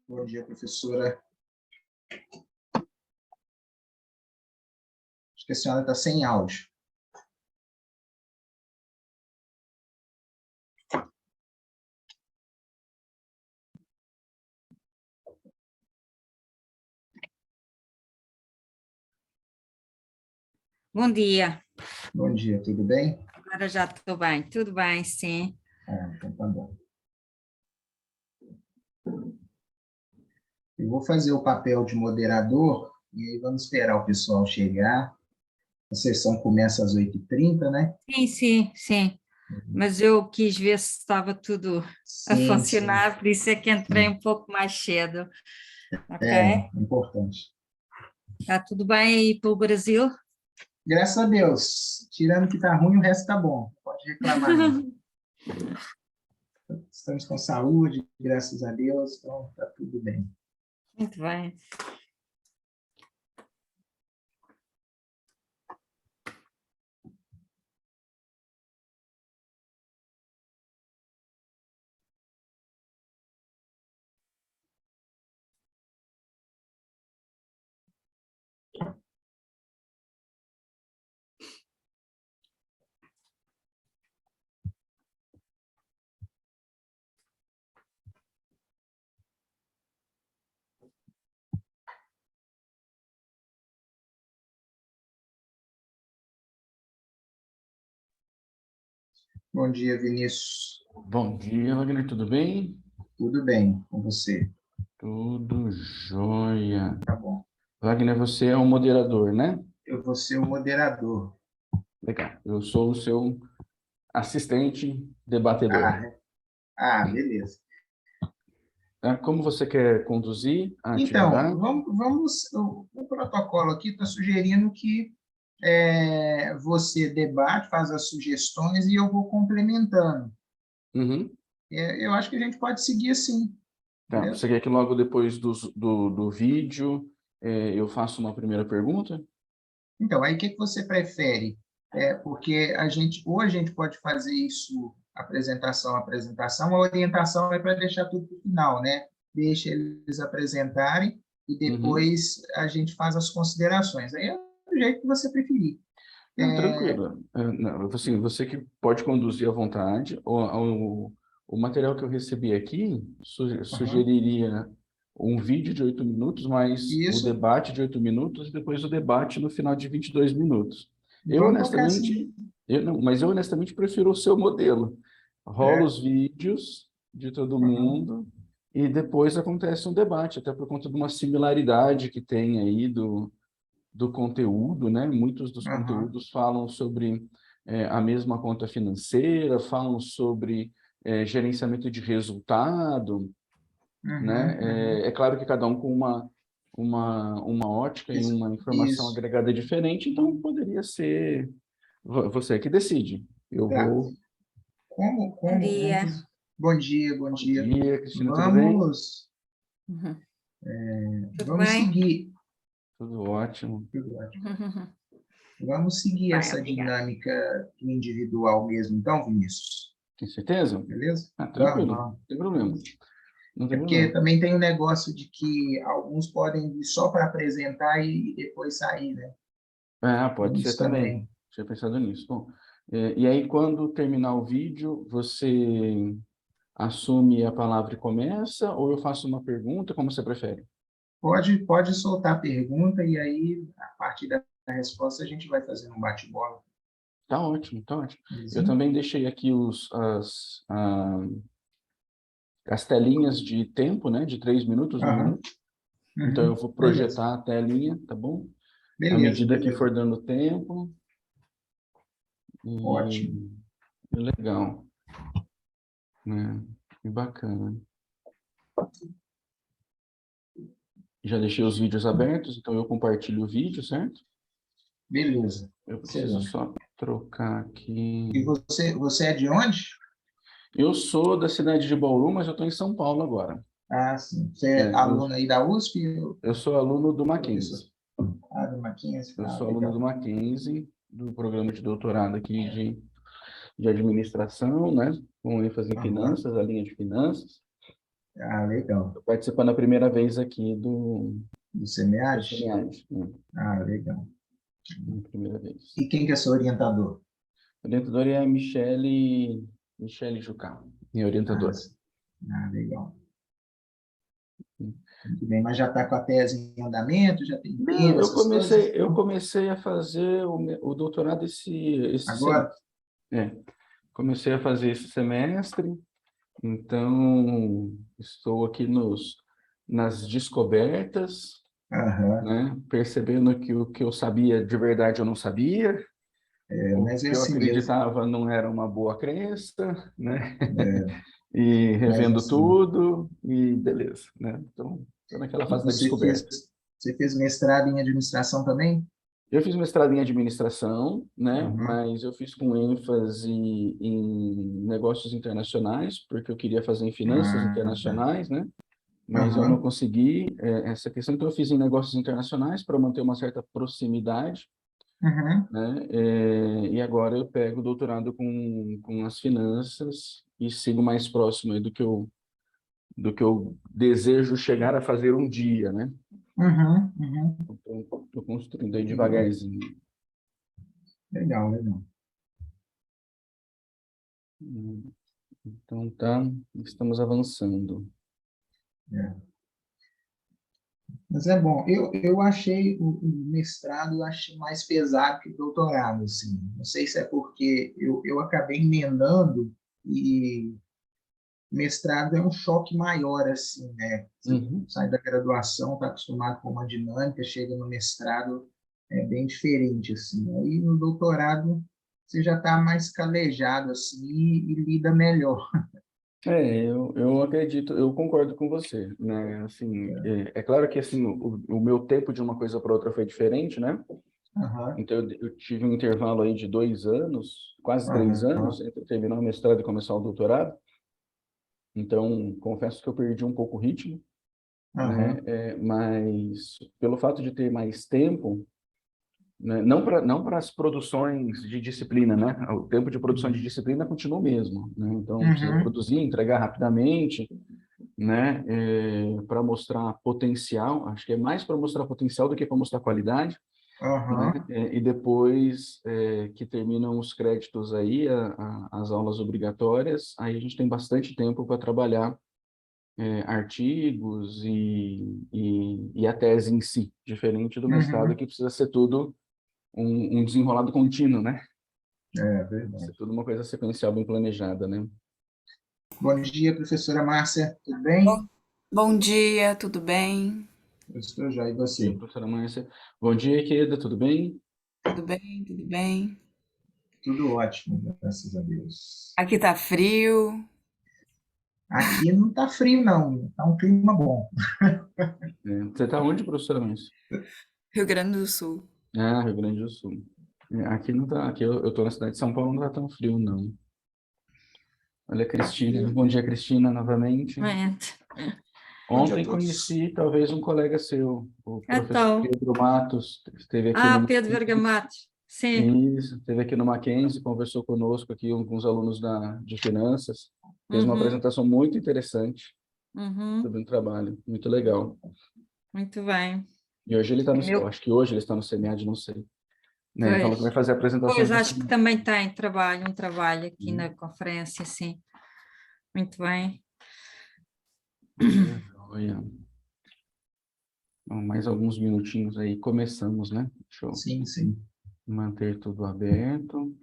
Bom dia, professora. Acho que a senhora está sem áudio. Bom dia. Bom dia, tudo bem? Agora já estou bem. Tudo bem, sim. Então tá bom. Eu vou fazer o papel de moderador e aí vamos esperar o pessoal chegar. A sessão começa às 8h30, né? Sim. Mas eu quis ver se estava tudo a Sim, funcionar, por isso é que entrei sim. um pouco mais cedo. Ok? Importante. Está tudo bem aí pelo Brasil? Graças a Deus. Tirando que tá ruim, o resto tá bom. Pode reclamar, não. Estamos com saúde, graças a Deus, então tá tudo bem. Muito bem. Bom dia, Vinícius. Bom dia, Wagner, tudo bem? Tudo bem com você? Tudo jóia. Tá bom. Wagner, você é o moderador, né? Eu vou ser o moderador. Legal. Eu sou o seu assistente debatedor. Beleza. Como você quer conduzir a Então, atividade? o protocolo aqui está sugerindo que você debate, faz as sugestões e eu vou complementando. Uhum. Eu acho que a gente pode seguir assim. Tá. Você quer que logo depois do vídeo eu faça uma primeira pergunta? Então, aí o que você prefere? Porque ou a gente pode fazer isso, apresentação, a orientação é para deixar tudo para o final, né? Deixa eles apresentarem e Uhum. depois a gente faz as considerações. Aí é do jeito que você preferir. Não, tranquilo. Não, assim, você que pode conduzir à vontade. O material que eu recebi aqui sugeriria um vídeo de 8 minutos, mais o Isso, debate de 8 minutos, e depois o debate no final de 22 minutos. Eu, vamos tocar honestamente, assim. eu honestamente prefiro o seu modelo. Rola É, os vídeos de todo mundo e depois acontece um debate, até por conta de uma similaridade que tem aí do conteúdo, né? Muitos dos conteúdos falam sobre a mesma conta financeira, falam sobre gerenciamento de resultado, né? É claro que cada um com uma ótica e uma informação Isso. agregada diferente, então poderia ser você que decide. Eu Tá. vou. Bom dia. Bom dia, bom Bom dia. dia, Cristina, tudo bem? Vamos, Uhum. Tudo vamos bem? seguir. Tudo ótimo. Tudo ótimo. Uhum. Vamos seguir Bem, essa obrigada. dinâmica do individual mesmo, então, Vinícius. Tem certeza? Beleza? Vamos, Tranquilo, não vamos. tem problema. Não É tem porque problema. também tem um negócio de que alguns podem vir só para apresentar e depois sair, né? Pode Tem ser isso também. também. Tinha pensado nisso. Bom, e aí, quando terminar o vídeo, você assume a palavra e começa, ou eu faço uma pergunta, como você prefere? Pode soltar a pergunta e aí, a partir da resposta, a gente vai fazendo um bate-bola. Tá ótimo, tá ótimo. Eu Belezinha? também deixei aqui as telinhas de tempo, né, de 3 minutos, 1 minuto. Então, eu vou Beleza. projetar a telinha, tá bom? À Beleza, medida que beleza. for dando tempo. Ótimo. E legal, né? Que bacana. Já deixei os vídeos abertos, então eu compartilho o vídeo, certo? Beleza. Eu preciso Excelente. só trocar aqui. E você é de onde? Eu sou da cidade de Bauru, mas eu estou em São Paulo agora. Sim. Você é É, eu, aluno aí da USP ou eu sou aluno do professor? Mackenzie. Do Mackenzie? Eu sou aluno do Legal. Mackenzie, do programa de doutorado aqui de administração, né? Com ênfase em Aham. finanças, a linha de finanças. Ah, legal. Estou participando a primeira vez aqui Do do SEMEAD? SEMIAD, né? Ah, legal. A primeira vez. E quem que é seu orientador? A orientadora é a Michele Jucá, minha Ah, orientadora. sim. Legal. Muito bem, mas já está com a tese em andamento, já tem Não, tempo, essas coisas? eu comecei a fazer o doutorado esse Agora? semestre. É, comecei a fazer esse semestre, então estou aqui nas descobertas, Aham. né? Percebendo que o que eu sabia de verdade eu não sabia, o Mas é que eu assim mesmo. acreditava não era uma boa crença, né? É, E mas revendo assim, tudo e beleza, né? Então, estou naquela e fase da descoberta. você fez mestrado em administração também? Eu fiz mestrado em administração, né? Uhum. Mas eu fiz com ênfase em negócios internacionais, porque eu queria fazer em finanças Ah, tá. internacionais, né? Mas eu não Aham. consegui essa questão, então eu fiz em negócios internacionais para manter uma certa proximidade, Uhum. né? E agora eu pego o doutorado com as finanças e sigo mais próximo aí do que eu desejo chegar a fazer um dia, né? Uhum. Uhum. Estou construindo aí Legal, devagarzinho. legal, legal. Então tá, estamos avançando. É. Mas é bom. Eu achei o mestrado, eu achei mais pesado que o doutorado, assim. Não sei se é porque eu acabei emendando e mestrado é um choque maior, assim, né? Você Uhum. sai da graduação, está acostumado com uma dinâmica, chega no mestrado, é bem diferente, assim. Aí no doutorado você já está mais calejado, assim, e lida melhor. Eu acredito, eu concordo com você, né? Assim, é claro que assim o meu tempo de uma coisa para outra foi diferente, né? Aham, Então eu tive um intervalo aí de 2 anos, quase 3 anos, aham, entre terminar o mestrado e começar o doutorado. Então confesso que eu perdi um pouco o ritmo, né? aham, Mas pelo fato de ter mais tempo, né? Não para as produções de disciplina, né? O tempo de produção de disciplina continua o mesmo, né? Então precisa uhum, produzir, entregar rapidamente, né? Para mostrar potencial, acho que é mais para mostrar potencial do que para mostrar qualidade, né? aham, E depois que terminam os créditos aí, as aulas obrigatórias, aí a gente tem bastante tempo para trabalhar artigos e a tese em si, diferente do mestrado uhum. que precisa ser tudo um desenrolado contínuo, né? É Ser verdade. tudo uma coisa sequencial bem planejada, né? Bom dia, professora Márcia, tudo Bom, bem? bom dia, tudo bem? Eu estou já, e E aí, você? professora Márcia, bom dia, querida, tudo bem? Tudo bem, tudo bem. Tudo ótimo, graças a Deus. Aqui tá frio. Aqui não está frio, não, está um clima bom. Você está onde, professora Márcia? Rio Grande do Sul. Ah, Rio Grande do Sul. Aqui não tá, aqui eu tô na cidade de São Paulo, não tá tão frio, não. Olha, Cristina, bom dia, Cristina, novamente. É. Bom dia a Ontem todos. conheci talvez um colega seu, o professor Então, Pedro Matos, esteve aqui no Pedro Vergamato, sim. Isso, esteve aqui no Mackenzie, conversou conosco aqui, alguns alunos de finanças, fez uma Uhum, apresentação muito interessante uhum, sobre um trabalho, muito legal. muito bem. E hoje ele está no, eu Meu, acho que hoje ele está no CEMEAD, não sei. Né? Ele falou que vai pois, fazer a apresentação pois, para o acho que CEMEAD. também tem trabalho, um trabalho aqui na Hum, conferência, sim. Muito bem. Olha, mais alguns minutinhos aí, começamos, né? Deixa eu Sim, sim. manter tudo aberto.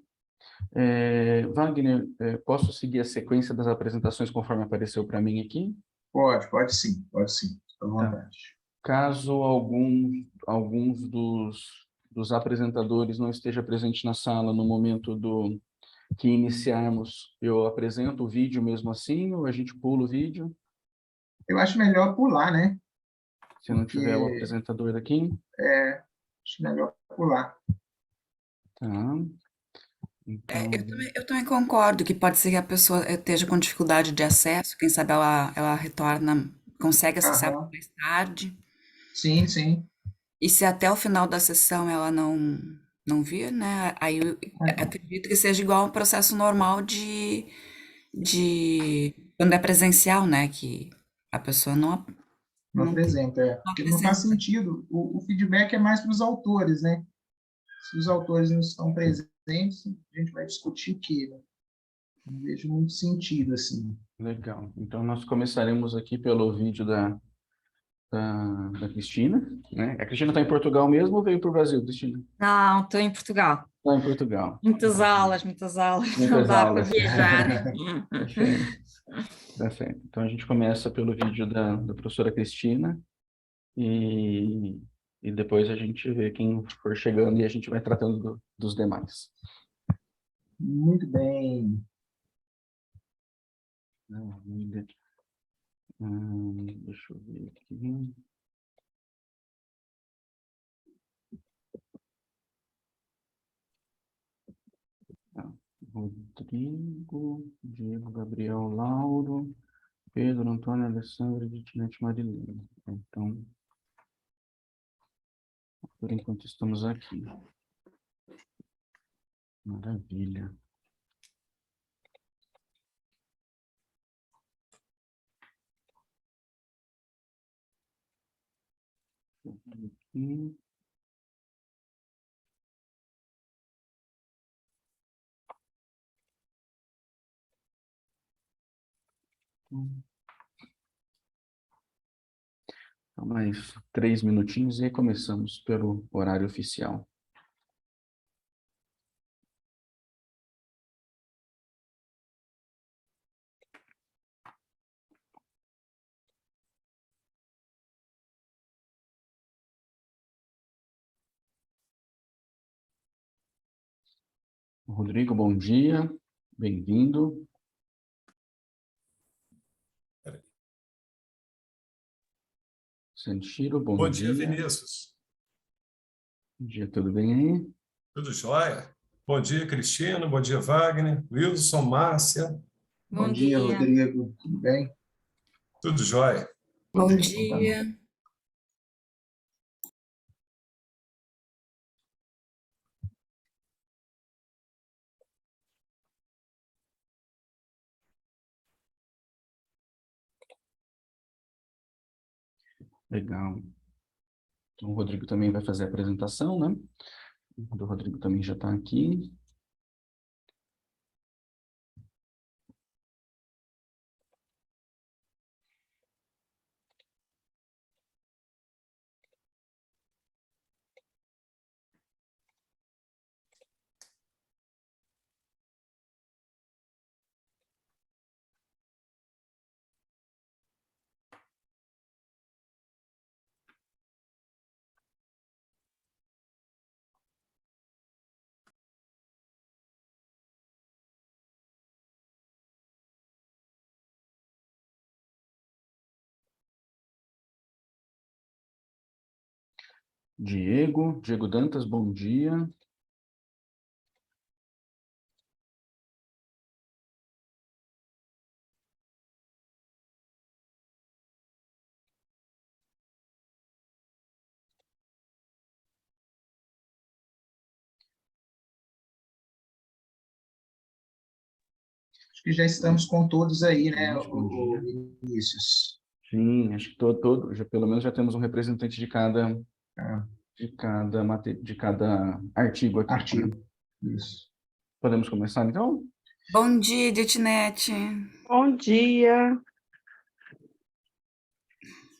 Wagner, posso seguir a sequência das apresentações conforme apareceu para mim aqui? Pode sim, pode sim. Fica à Tá. vontade. Caso alguns dos apresentadores não esteja presente na sala no momento que iniciarmos, eu apresento o vídeo mesmo assim, ou a gente pula o vídeo, Eu acho melhor pular, né? se não tiver o Porque apresentador aqui? acho melhor pular. Tá. Eu Então, também, eu também concordo que pode ser que a pessoa esteja com dificuldade de acesso, quem sabe ela retorna, consegue acessar Aham. mais tarde. Sim, sim. E se até o final da sessão ela não vir, né? Aí eu É, acredito que seja igual um processo normal de quando é presencial, né? Que A pessoa não, Não não, apresenta, não porque não faz apresenta. sentido. O feedback é mais para os autores, né? Se os autores não estão presentes, a gente vai discutir o quê, né? Não vejo muito sentido, assim. Legal. Então, nós começaremos aqui pelo vídeo da Cristina, né? A Cristina está em Portugal mesmo ou veio para o Brasil, Cristina? Não, estou em Portugal. Está em Portugal. Muitas aulas, não Muitas dá para aulas. viajar. Perfeito. Tá certo. Então, a gente começa pelo vídeo da professora Cristina e, e depois a gente vê quem for chegando e a gente vai tratando dos demais. Muito bem. Deixa eu ver aqui. Tá. Rodrigo, Diego, Gabriel, Lauro, Pedro, Antônio, Alessandra, Vitinete, Marilene. Então, por enquanto estamos aqui. Maravilha. Aqui. Então, mais 3 minutinhos e aí começamos pelo horário oficial. Rodrigo, bom dia. Bem-vindo. Sanchiro, bom dia. Bom dia, Vinícius. Bom dia, tudo bem aí? Tudo jóia? Bom dia, Cristina. Bom dia, Wagner. Wilson, Márcia. Bom Bom dia, dia. Rodrigo. Tudo bem? Tudo jóia? Bom Então, dia. Legal. Então, o Rodrigo também vai fazer a apresentação, né? O Rodrigo também já está aqui. Diego Dantas, bom dia. acho que já estamos com todos aí, né, Luiz, bom dia. Vinícius? Sim, acho que já, pelo menos já temos um representante de cada, Ah, de cada artigo aqui, né? artigo. Isso. Podemos começar, então? Bom dia, Ditinete. Bom dia.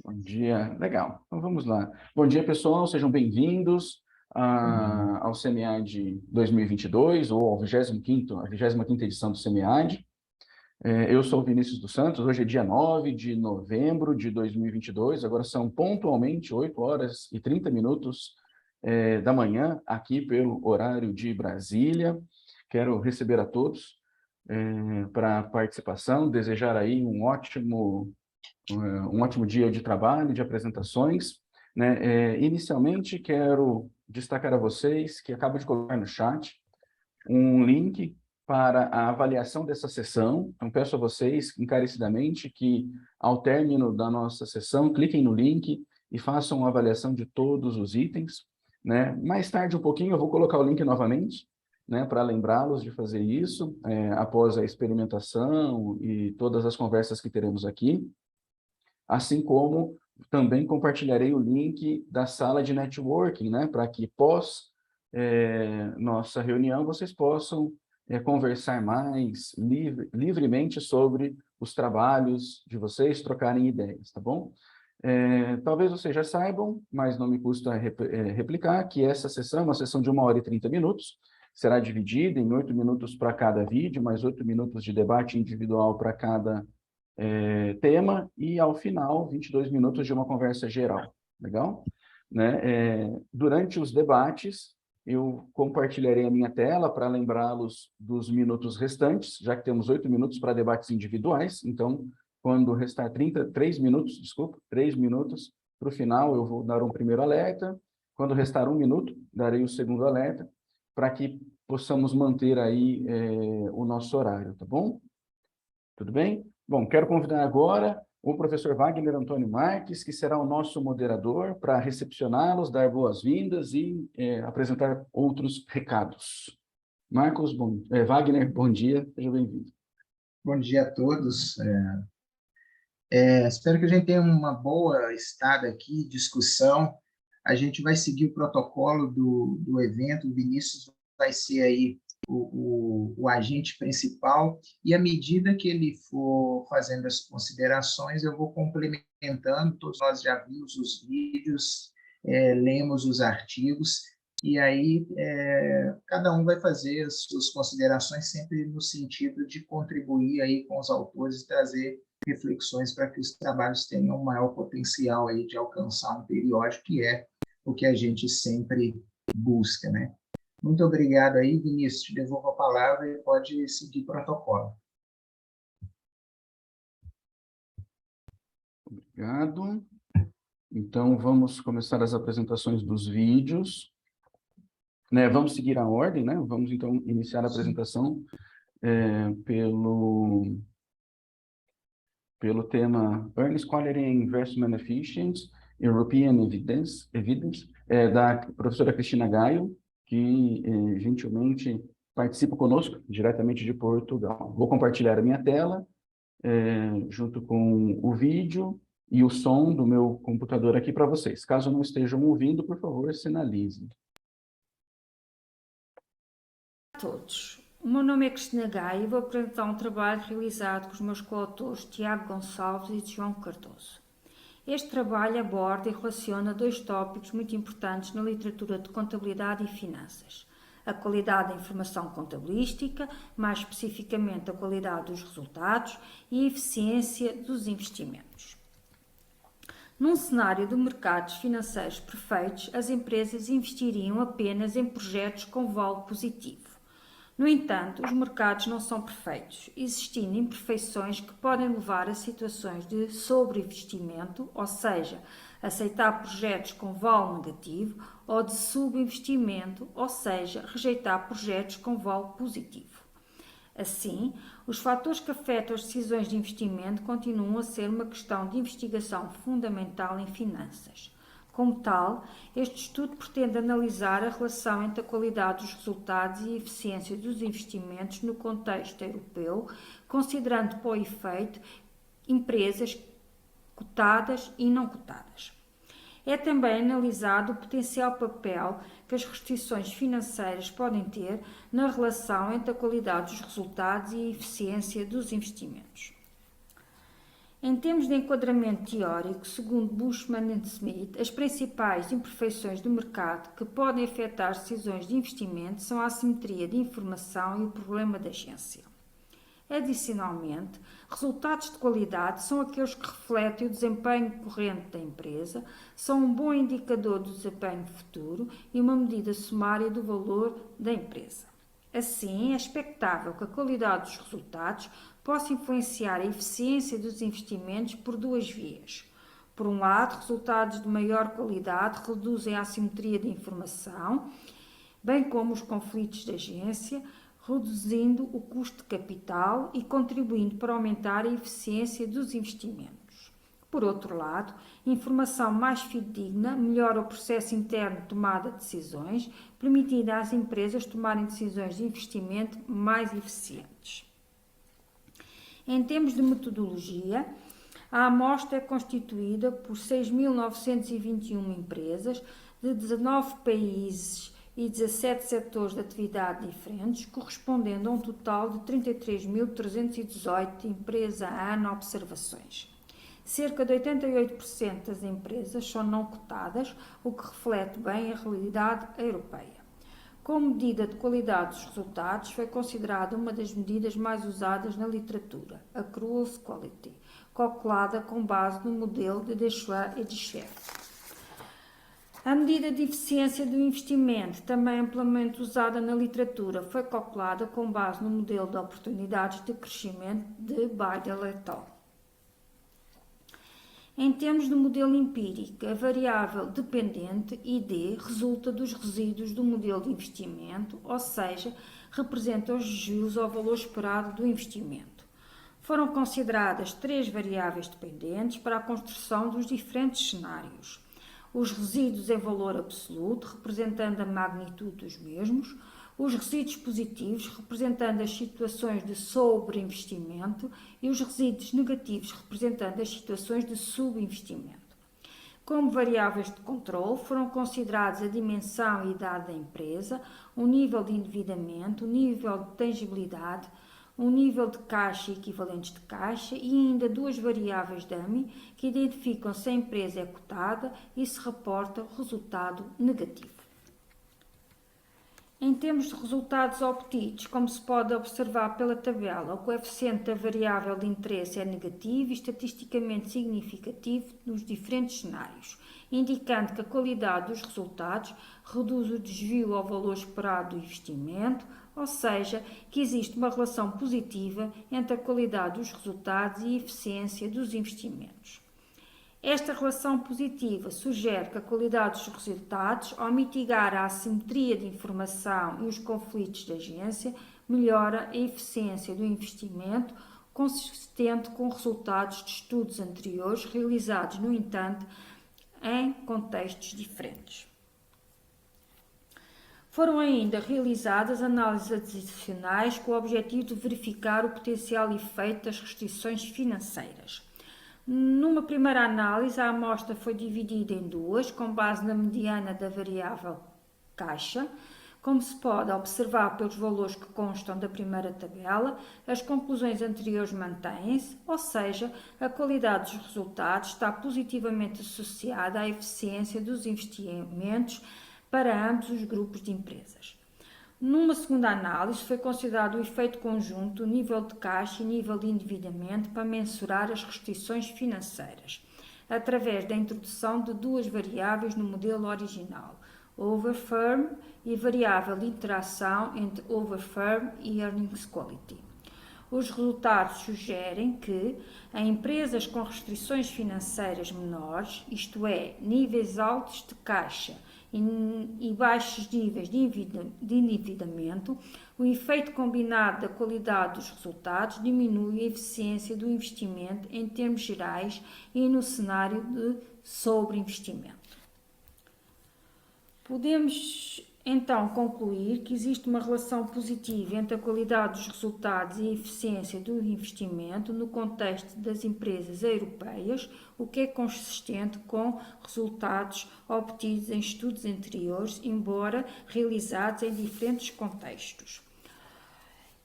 Bom dia, legal. Então vamos lá. Bom dia, pessoal, sejam bem-vindos ao SEMEAD 2022, ou ao 25ª edição do SEMEAD. Eu sou o Vinícius dos Santos, hoje é dia 9 de novembro de 2022, agora são pontualmente 8 horas e 30 minutos da manhã, aqui pelo horário de Brasília. Quero receber a todos para a participação, desejar aí um ótimo dia de trabalho, de apresentações, né? Inicialmente, quero destacar a vocês que acabo de colocar no chat um link para a avaliação dessa sessão. Então, peço a vocês encarecidamente que, ao término da nossa sessão, cliquem no link e façam uma avaliação de todos os itens, né? Mais tarde, um pouquinho, eu vou colocar o link novamente, né, para lembrá-los de fazer isso, após a experimentação e todas as conversas que teremos aqui. assim como também compartilharei o link da sala de networking, né, para que pós nossa reunião vocês possam conversar mais livremente sobre os trabalhos de vocês, trocarem ideias, tá bom? Talvez vocês já saibam, mas não me custa replicar, que essa sessão é uma sessão de 1h30 minutos, será dividida em 8 minutos para cada vídeo, mais 8 minutos de debate individual para cada tema, e ao final, 22 minutos de uma conversa geral, legal? Né? Durante os debates, eu compartilharei a minha tela para lembrá-los dos minutos restantes, já que temos 8 minutos para debates individuais, então, quando restar 3 minutos para o final, eu vou dar um primeiro alerta, quando restar 1 minuto, darei o segundo alerta, para que possamos manter aí o nosso horário, tá bom? Tudo bem? Bom, quero convidar agora o professor Wagner Antônio Marques, que será o nosso moderador, para recepcioná-los, dar boas-vindas e apresentar outros recados. Wagner, bom dia, seja bem-vindo. Bom dia a todos. Espero que a gente tenha uma boa estada aqui, discussão. A gente vai seguir o protocolo do evento, o Vinícius vai ser aí o agente principal, e à medida que ele for fazendo as considerações, eu vou complementando. Todos nós já vimos os vídeos, lemos os artigos, e aí cada um vai fazer as suas considerações sempre no sentido de contribuir aí com os autores e trazer reflexões para que os trabalhos tenham um maior potencial aí de alcançar um periódico, que é o que a gente sempre busca, né? Muito obrigado aí, Vinícius, te devolvo a palavra e pode seguir o protocolo. Obrigado. Então, vamos começar as apresentações dos vídeos. Vamos seguir a ordem, né? Vamos, então, iniciar a apresentação pelo tema Earnings Quality and Investment Efficiency, European Evidence, da professora Cristina Gaio, que gentilmente participa conosco, diretamente de Portugal. Vou compartilhar a minha tela, junto com o vídeo e o som do meu computador aqui para vocês. Caso não estejam ouvindo, por favor, sinalizem. Olá a todos. O meu nome é Cristina Gaia e vou apresentar um trabalho realizado com os meus coautores Tiago Gonçalves e João Cardoso. Este trabalho aborda e relaciona 2 tópicos muito importantes na literatura de contabilidade e finanças: a qualidade da informação contabilística, mais especificamente a qualidade dos resultados, e a eficiência dos investimentos. Num cenário de mercados financeiros perfeitos, as empresas investiriam apenas em projetos com valo positivo. No entanto, os mercados não são perfeitos, existindo imperfeições que podem levar a situações de sobreinvestimento, ou seja, aceitar projetos com valo negativo, ou de subinvestimento, ou seja, rejeitar projetos com valo positivo. Assim, os fatores que afetam as decisões de investimento continuam a ser uma questão de investigação fundamental em finanças. Como tal, este estudo pretende analisar a relação entre a qualidade dos resultados e a eficiência dos investimentos no contexto europeu, considerando para o efeito empresas cotadas e não cotadas. É também analisado o potencial papel que as restrições financeiras podem ter na relação entre a qualidade dos resultados e a eficiência dos investimentos. Em termos de enquadramento teórico, segundo Bushman e Smith, as principais imperfeições do mercado que podem afetar as decisões de investimento são a assimetria de informação e o problema de agência. Adicionalmente, resultados de qualidade são aqueles que refletem o desempenho corrente da empresa, são um bom indicador do desempenho futuro e uma medida sumária do valor da empresa. Assim, é expectável que a qualidade dos resultados possa influenciar a eficiência dos investimentos por 2 vias. Por um lado, resultados de maior qualidade reduzem a assimetria de informação, bem como os conflitos de agência, reduzindo o custo de capital e contribuindo para aumentar a eficiência dos investimentos. Por outro lado, informação mais fidedigna melhora o processo interno de tomada de decisões, permitindo às empresas tomarem decisões de investimento mais eficientes. Em termos de metodologia, A amostra é constituída por 6.921 empresas de 19 países e 17 setores de atividade diferentes, correspondendo a um total de 33.318 empresas a ano observações. Cerca de 88% das empresas são não cotadas, o que reflete bem a realidade europeia. Como medida de qualidade dos resultados, foi considerada uma das medidas mais usadas na literatura, a Cruise Quality, calculada com base no modelo de Deschamps e de Schaeffer. A medida de eficiência do investimento, também amplamente usada na literatura, foi calculada com base no modelo de oportunidades de crescimento de Beidel et al. Em termos de modelo empírico, a variável dependente, ID, resulta dos resíduos do modelo de investimento, ou seja, representa os desvios ao valor esperado do investimento. Foram consideradas 3 variáveis dependentes para a construção dos diferentes cenários. Os resíduos em valor absoluto, representando a magnitude dos mesmos, os resíduos positivos, representando as situações de sobreinvestimento, e os resíduos negativos, representando as situações de subinvestimento. Como variáveis de controle, foram considerados a dimensão e idade da empresa, o nível de endividamento, o nível de tangibilidade, um nível de caixa e equivalentes de caixa e ainda 2 variáveis dummy que identificam se a empresa é cotada e se reporta o resultado negativo. Em termos de resultados obtidos, como se pode observar pela tabela, o coeficiente da variável de interesse é negativo e estatisticamente significativo nos diferentes cenários, indicando que a qualidade dos resultados reduz o desvio ao valor esperado do investimento, ou seja, que existe uma relação positiva entre a qualidade dos resultados e a eficiência dos investimentos. Esta relação positiva sugere que a qualidade dos resultados, ao mitigar a assimetria de informação e os conflitos de agência, melhora a eficiência do investimento, consistente com resultados de estudos anteriores realizados, no entanto, em contextos diferentes. Foram ainda realizadas análises adicionais com o objetivo de verificar o potencial efeito das restrições financeiras. Numa primeira análise, a amostra foi dividida em 2, com base na mediana da variável caixa. Como se pode observar pelos valores que constam da primeira tabela, as conclusões anteriores mantêm-se, ou seja, a qualidade dos resultados está positivamente associada à eficiência dos investimentos para ambos os grupos de empresas. Numa segunda análise, foi considerado o efeito conjunto, o nível de caixa e nível de endividamento para mensurar as restrições financeiras, através da introdução de 2 variáveis no modelo original, Overfirm e variável de interação entre Overfirm e Earnings Quality. Os resultados sugerem que, em empresas com restrições financeiras menores, isto é, níveis altos de caixa e baixos níveis de endividamento, o efeito combinado da qualidade dos resultados diminui a eficiência do investimento em termos gerais e no cenário de sobreinvestimento. Podemos então concluir que existe uma relação positiva entre a qualidade dos resultados e a eficiência do investimento no contexto das empresas europeias, o que é consistente com resultados obtidos em estudos anteriores, embora realizados em diferentes contextos.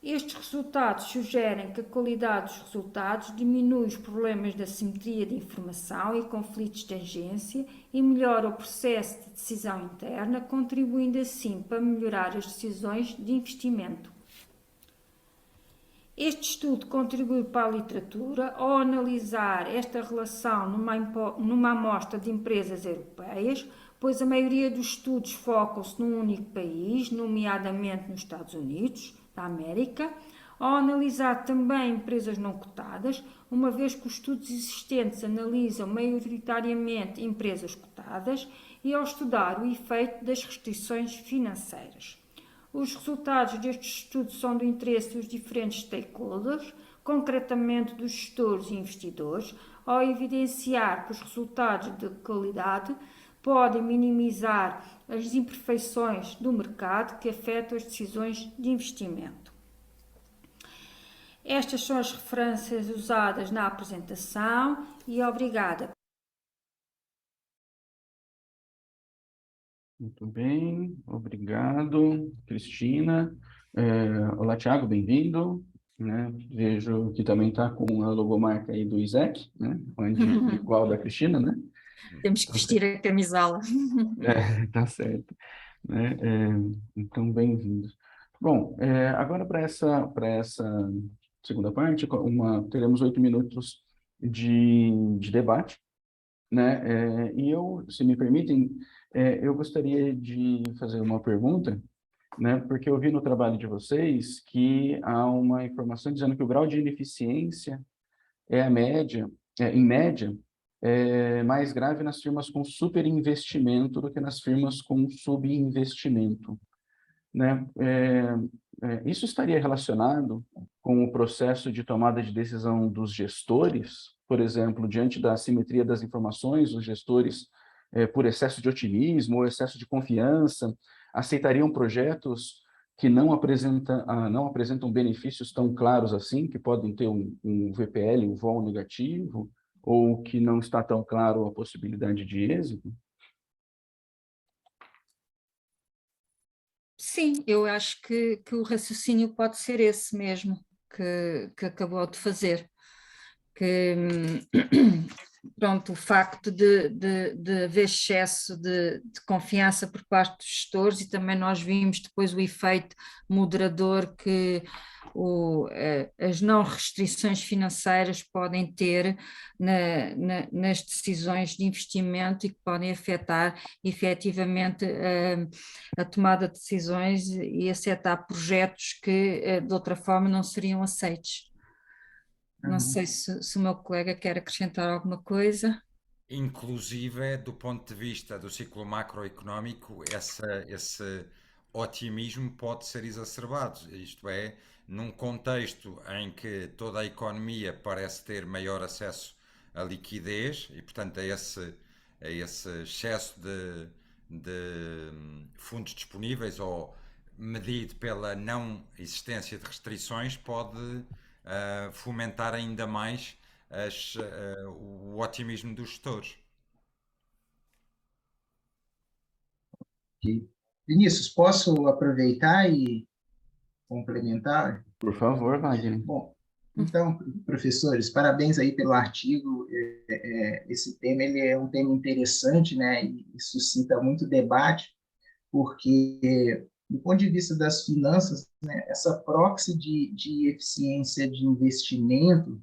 Estes resultados sugerem que a qualidade dos resultados diminui os problemas de assimetria de informação e conflitos de agência e melhora o processo de decisão interna, contribuindo assim para melhorar as decisões de investimento. Este estudo contribui para a literatura ao analisar esta relação numa amostra de empresas europeias, pois a maioria dos estudos focam-se num único país, nomeadamente nos Estados Unidos da América, ao analisar também empresas não cotadas, uma vez que os estudos existentes analisam maioritariamente empresas cotadas, e ao estudar o efeito das restrições financeiras. Os resultados destes estudos são do interesse dos diferentes stakeholders, concretamente dos gestores e investidores, ao evidenciar que os resultados de qualidade podem minimizar as imperfeições do mercado que afetam as decisões de investimento. Estas são as referências usadas na apresentação e obrigada. Muito bem, obrigado, Cristina. Olá, Thiago, bem-vindo. Né? Vejo que também está com a logomarca aí do ISEC, né? Igual da Cristina, né? Temos que vestir a camisola. Tá certo. Né? Então, bem-vindos. Bom, agora para essa segunda parte, teremos 8 minutos de debate, né? E eu, se me permitem, eu gostaria de fazer uma pergunta, né? Porque eu vi no trabalho de vocês que há uma informação dizendo que o grau de ineficiência é a média, em média, mais grave nas firmas com superinvestimento do que nas firmas com subinvestimento, né? Isso estaria relacionado com o processo de tomada de decisão dos gestores? Por exemplo, diante da assimetria das informações, os gestores, por excesso de otimismo ou excesso de confiança, aceitariam projetos que não apresentam benefícios tão claros assim, que podem ter um VPL, um vol negativo, ou que não está tão claro a possibilidade de êxito? Sim, eu acho que o raciocínio pode ser esse mesmo que acabou de fazer. Pronto, o facto de haver excesso de confiança por parte dos gestores, e também nós vimos depois o efeito moderador que as não restrições financeiras podem ter nas decisões de investimento e que podem afetar efetivamente a tomada de decisões e aceitar projetos que de outra forma não seriam aceitos. Não sei se o meu colega quer acrescentar alguma coisa. Inclusive, do ponto de vista do ciclo macroeconómico, esse otimismo pode ser exacerbado. Isto é, num contexto em que toda a economia parece ter maior acesso à liquidez e, portanto, a esse excesso de fundos disponíveis ou medido pela não existência de restrições, pode fomentar ainda mais o otimismo dos gestores. Vinícius, posso aproveitar e complementar? Por favor, Wagner. Bom, então, professores, parabéns aí pelo artigo. Esse tema ele é um tema interessante, né? E suscita muito debate, porque, do ponto de vista das finanças, né, essa proxy de eficiência de investimento,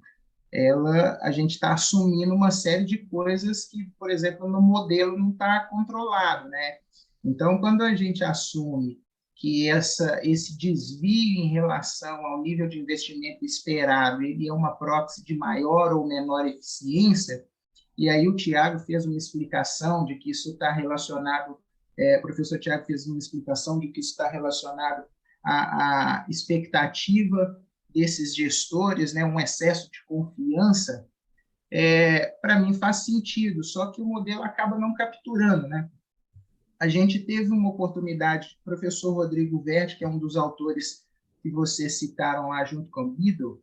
a gente está assumindo uma série de coisas que, por exemplo, no modelo não está controlado, né? Então, quando a gente assume que esse desvio em relação ao nível de investimento esperado, ele é uma proxy de maior ou menor eficiência, e aí o Tiago fez uma explicação de que isso está relacionado, o professor Tiago fez uma explicação de que isso está relacionado à expectativa desses gestores, né, um excesso de confiança, para mim faz sentido, só que o modelo acaba não capturando, né? A gente teve uma oportunidade, o professor Rodrigo Verdi, que é um dos autores que vocês citaram lá junto com o Guido,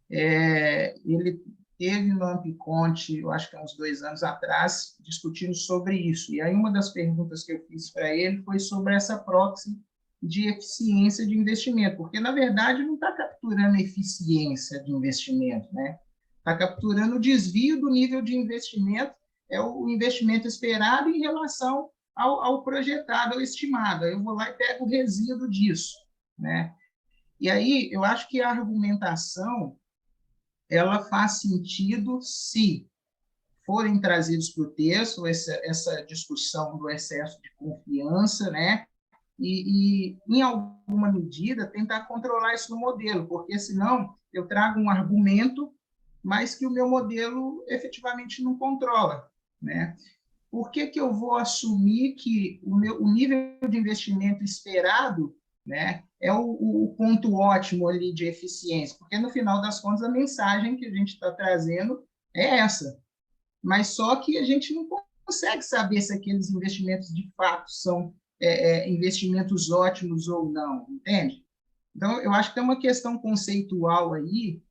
ele teve no Ampiconte, eu acho que há uns 2 anos atrás, discutindo sobre isso. E aí uma das perguntas que eu fiz para ele foi sobre essa proxy de eficiência de investimento, porque, na verdade, não está capturando eficiência de investimento, né? Está capturando o desvio do nível de investimento, é o investimento esperado em relação ao projetado, ao estimado. Eu vou lá e pego o resíduo disso, né? E aí, eu acho que a argumentação ela faz sentido se forem trazidos para o texto essa discussão do excesso de confiança, né? E, em alguma medida, tentar controlar isso no modelo, porque senão eu trago um argumento, mas que o meu modelo efetivamente não controla, né? Por que eu vou assumir que o nível de investimento esperado, né, é o ponto ótimo ali de eficiência? Porque, no final das contas, a mensagem que a gente está trazendo é essa. Mas só que a gente não consegue saber se aqueles investimentos, de fato, são investimentos ótimos ou não, entende? Então, eu acho que tem uma questão conceitual aí,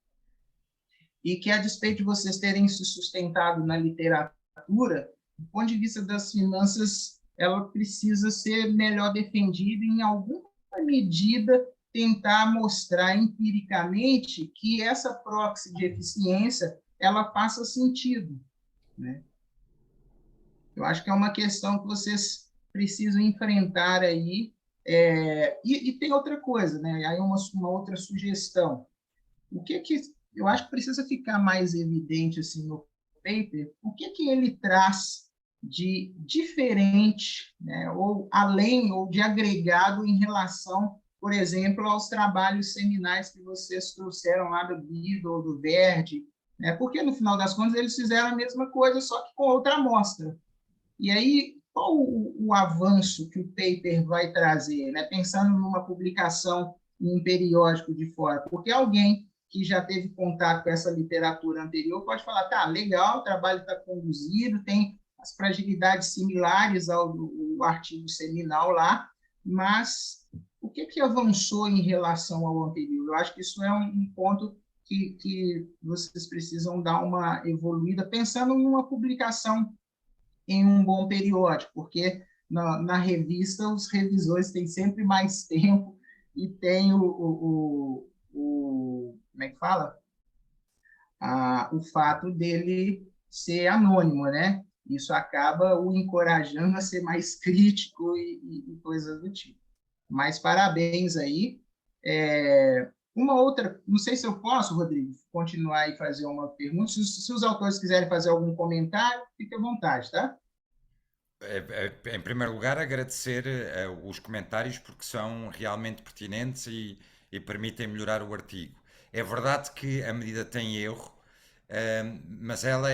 e que, a despeito de vocês terem se sustentado na literatura, do ponto de vista das finanças, ela precisa ser melhor defendida e, em alguma medida, tentar mostrar empiricamente que essa proxy de eficiência ela faça sentido, né? Eu acho que é uma questão que vocês precisam enfrentar aí. E tem outra coisa, né? Aí uma outra sugestão. O que eu acho que precisa ficar mais evidente assim no paper, o que ele traz de diferente, né, ou além, ou de agregado em relação, por exemplo, aos trabalhos seminais que vocês trouxeram lá do Guido ou do Verdi, né? Porque, no final das contas, eles fizeram a mesma coisa, só que com outra amostra. E aí, qual o avanço que o paper vai trazer, né? Pensando numa publicação em um periódico de fora? Porque alguém que já teve contato com essa literatura anterior pode falar, tá, legal, o trabalho está conduzido, tem as fragilidades similares ao artigo seminal lá, mas o que avançou em relação ao anterior? Eu acho que isso é um ponto que vocês precisam dar uma evoluída, pensando numa publicação em um bom periódico, porque na revista os revisores têm sempre mais tempo e tem como é que fala? O fato dele ser anônimo, né? Isso acaba o encorajando a ser mais crítico e coisas do tipo. Mas parabéns aí. Uma outra, não sei se eu posso, Rodrigo, continuar e fazer uma pergunta. Se os autores quiserem fazer algum comentário, fique à vontade, tá? Em primeiro lugar, agradecer os comentários porque são realmente pertinentes e permitem melhorar o artigo. É verdade que a medida tem erro, mas ela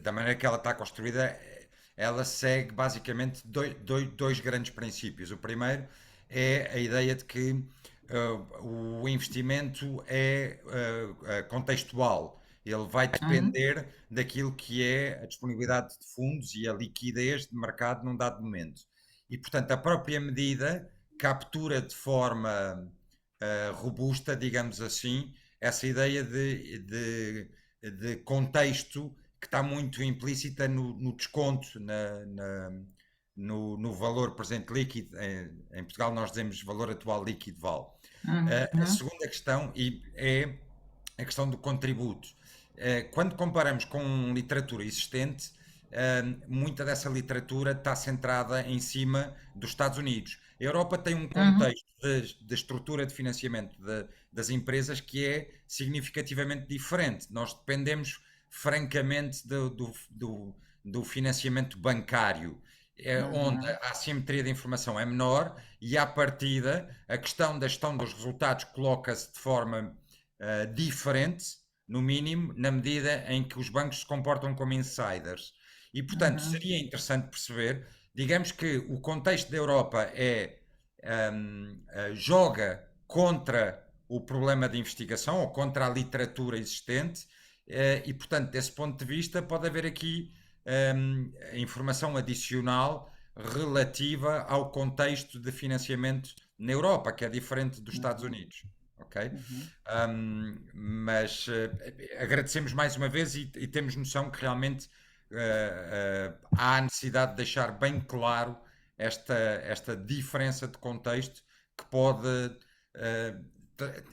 da maneira que ela está construída, ela segue basicamente dois grandes princípios. O primeiro é a ideia de que o investimento é contextual. Ele vai depender daquilo que é a disponibilidade de fundos e a liquidez de mercado num dado momento. E, portanto, a própria medida captura de forma robusta, digamos assim, essa ideia de contexto que está muito implícita no desconto, no valor presente líquido. Em Portugal nós dizemos valor atual líquido vale. A segunda questão é a questão do contributo. Quando comparamos com literatura existente, muita dessa literatura está centrada em cima dos Estados Unidos. A Europa tem um contexto de estrutura de financiamento das empresas que é significativamente diferente. Nós dependemos, francamente, do financiamento bancário, onde a assimetria de informação é menor e, à partida, a questão da gestão dos resultados coloca-se de forma diferente, no mínimo, na medida em que os bancos se comportam como insiders. E, portanto, seria interessante perceber, digamos que o contexto da Europa joga contra o problema de investigação ou contra a literatura existente e, portanto, desse ponto de vista, pode haver aqui informação adicional relativa ao contexto de financiamento na Europa, que é diferente dos Estados Unidos. Okay? Mas agradecemos mais uma vez e temos noção que realmente há a necessidade de deixar bem claro esta diferença de contexto que pode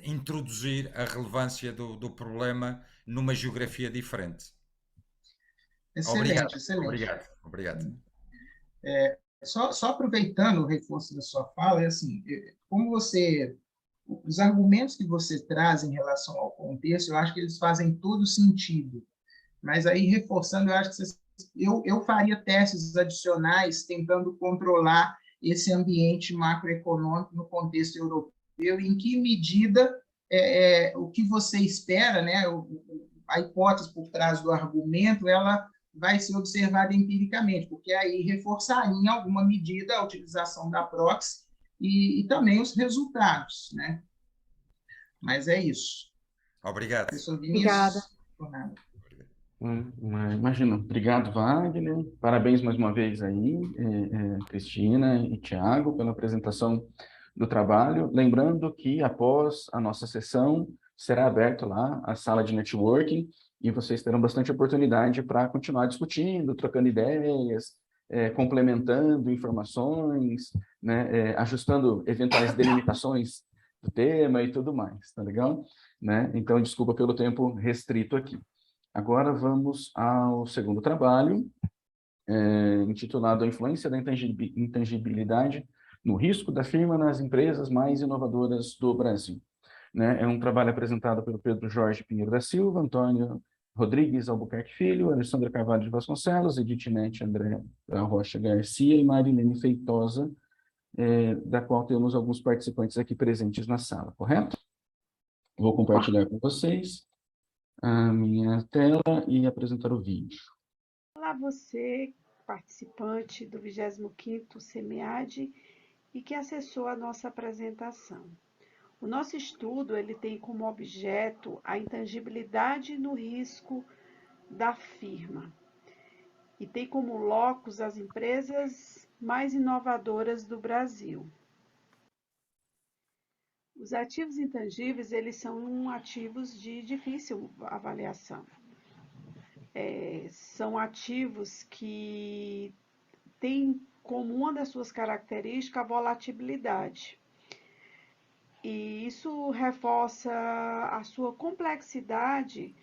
introduzir a relevância do problema numa geografia diferente. Excelente, excelente. Obrigado. Só aproveitando o reforço da sua fala, assim, como os argumentos que você traz em relação ao contexto, eu acho que eles fazem todo sentido. Mas aí, reforçando, eu acho que eu faria testes adicionais tentando controlar esse ambiente macroeconômico no contexto europeu, em que medida o que você espera, né, a hipótese por trás do argumento, ela vai ser observada empiricamente, porque aí reforçaria em alguma medida a utilização da proxy e também os resultados, né? Mas é isso. Obrigado. Professor Vinícius, por nada. Imagina, obrigado, Wagner, parabéns mais uma vez aí, Cristina e Tiago, pela apresentação do trabalho. Lembrando que após a nossa sessão, será aberto lá a sala de networking e vocês terão bastante oportunidade para continuar discutindo, trocando ideias, complementando informações, né, ajustando eventuais delimitações do tema e tudo mais, tá legal? Né? Então, desculpa pelo tempo restrito aqui. Agora vamos ao segundo trabalho, intitulado A Influência da Intangibilidade no Risco da Firma nas Empresas Mais Inovadoras do Brasil. Né? É um trabalho apresentado pelo Pedro Jorge Pinheiro da Silva, Antônio Rodrigues Albuquerque Filho, Alessandra Carvalho de Vasconcelos, Edith Nete André Rocha Garcia e Marilene Feitosa, da qual temos alguns participantes aqui presentes na sala, correto? Vou compartilhar com vocês a minha tela e apresentar o vídeo. Olá, você, participante do 25º SEMEAD e que acessou a nossa apresentação. O nosso estudo ele tem como objeto a intangibilidade no risco da firma e tem como locus as empresas mais inovadoras do Brasil. Os ativos intangíveis eles são ativos de difícil avaliação. São ativos que têm como uma das suas características a volatilidade. E isso reforça a sua complexidade,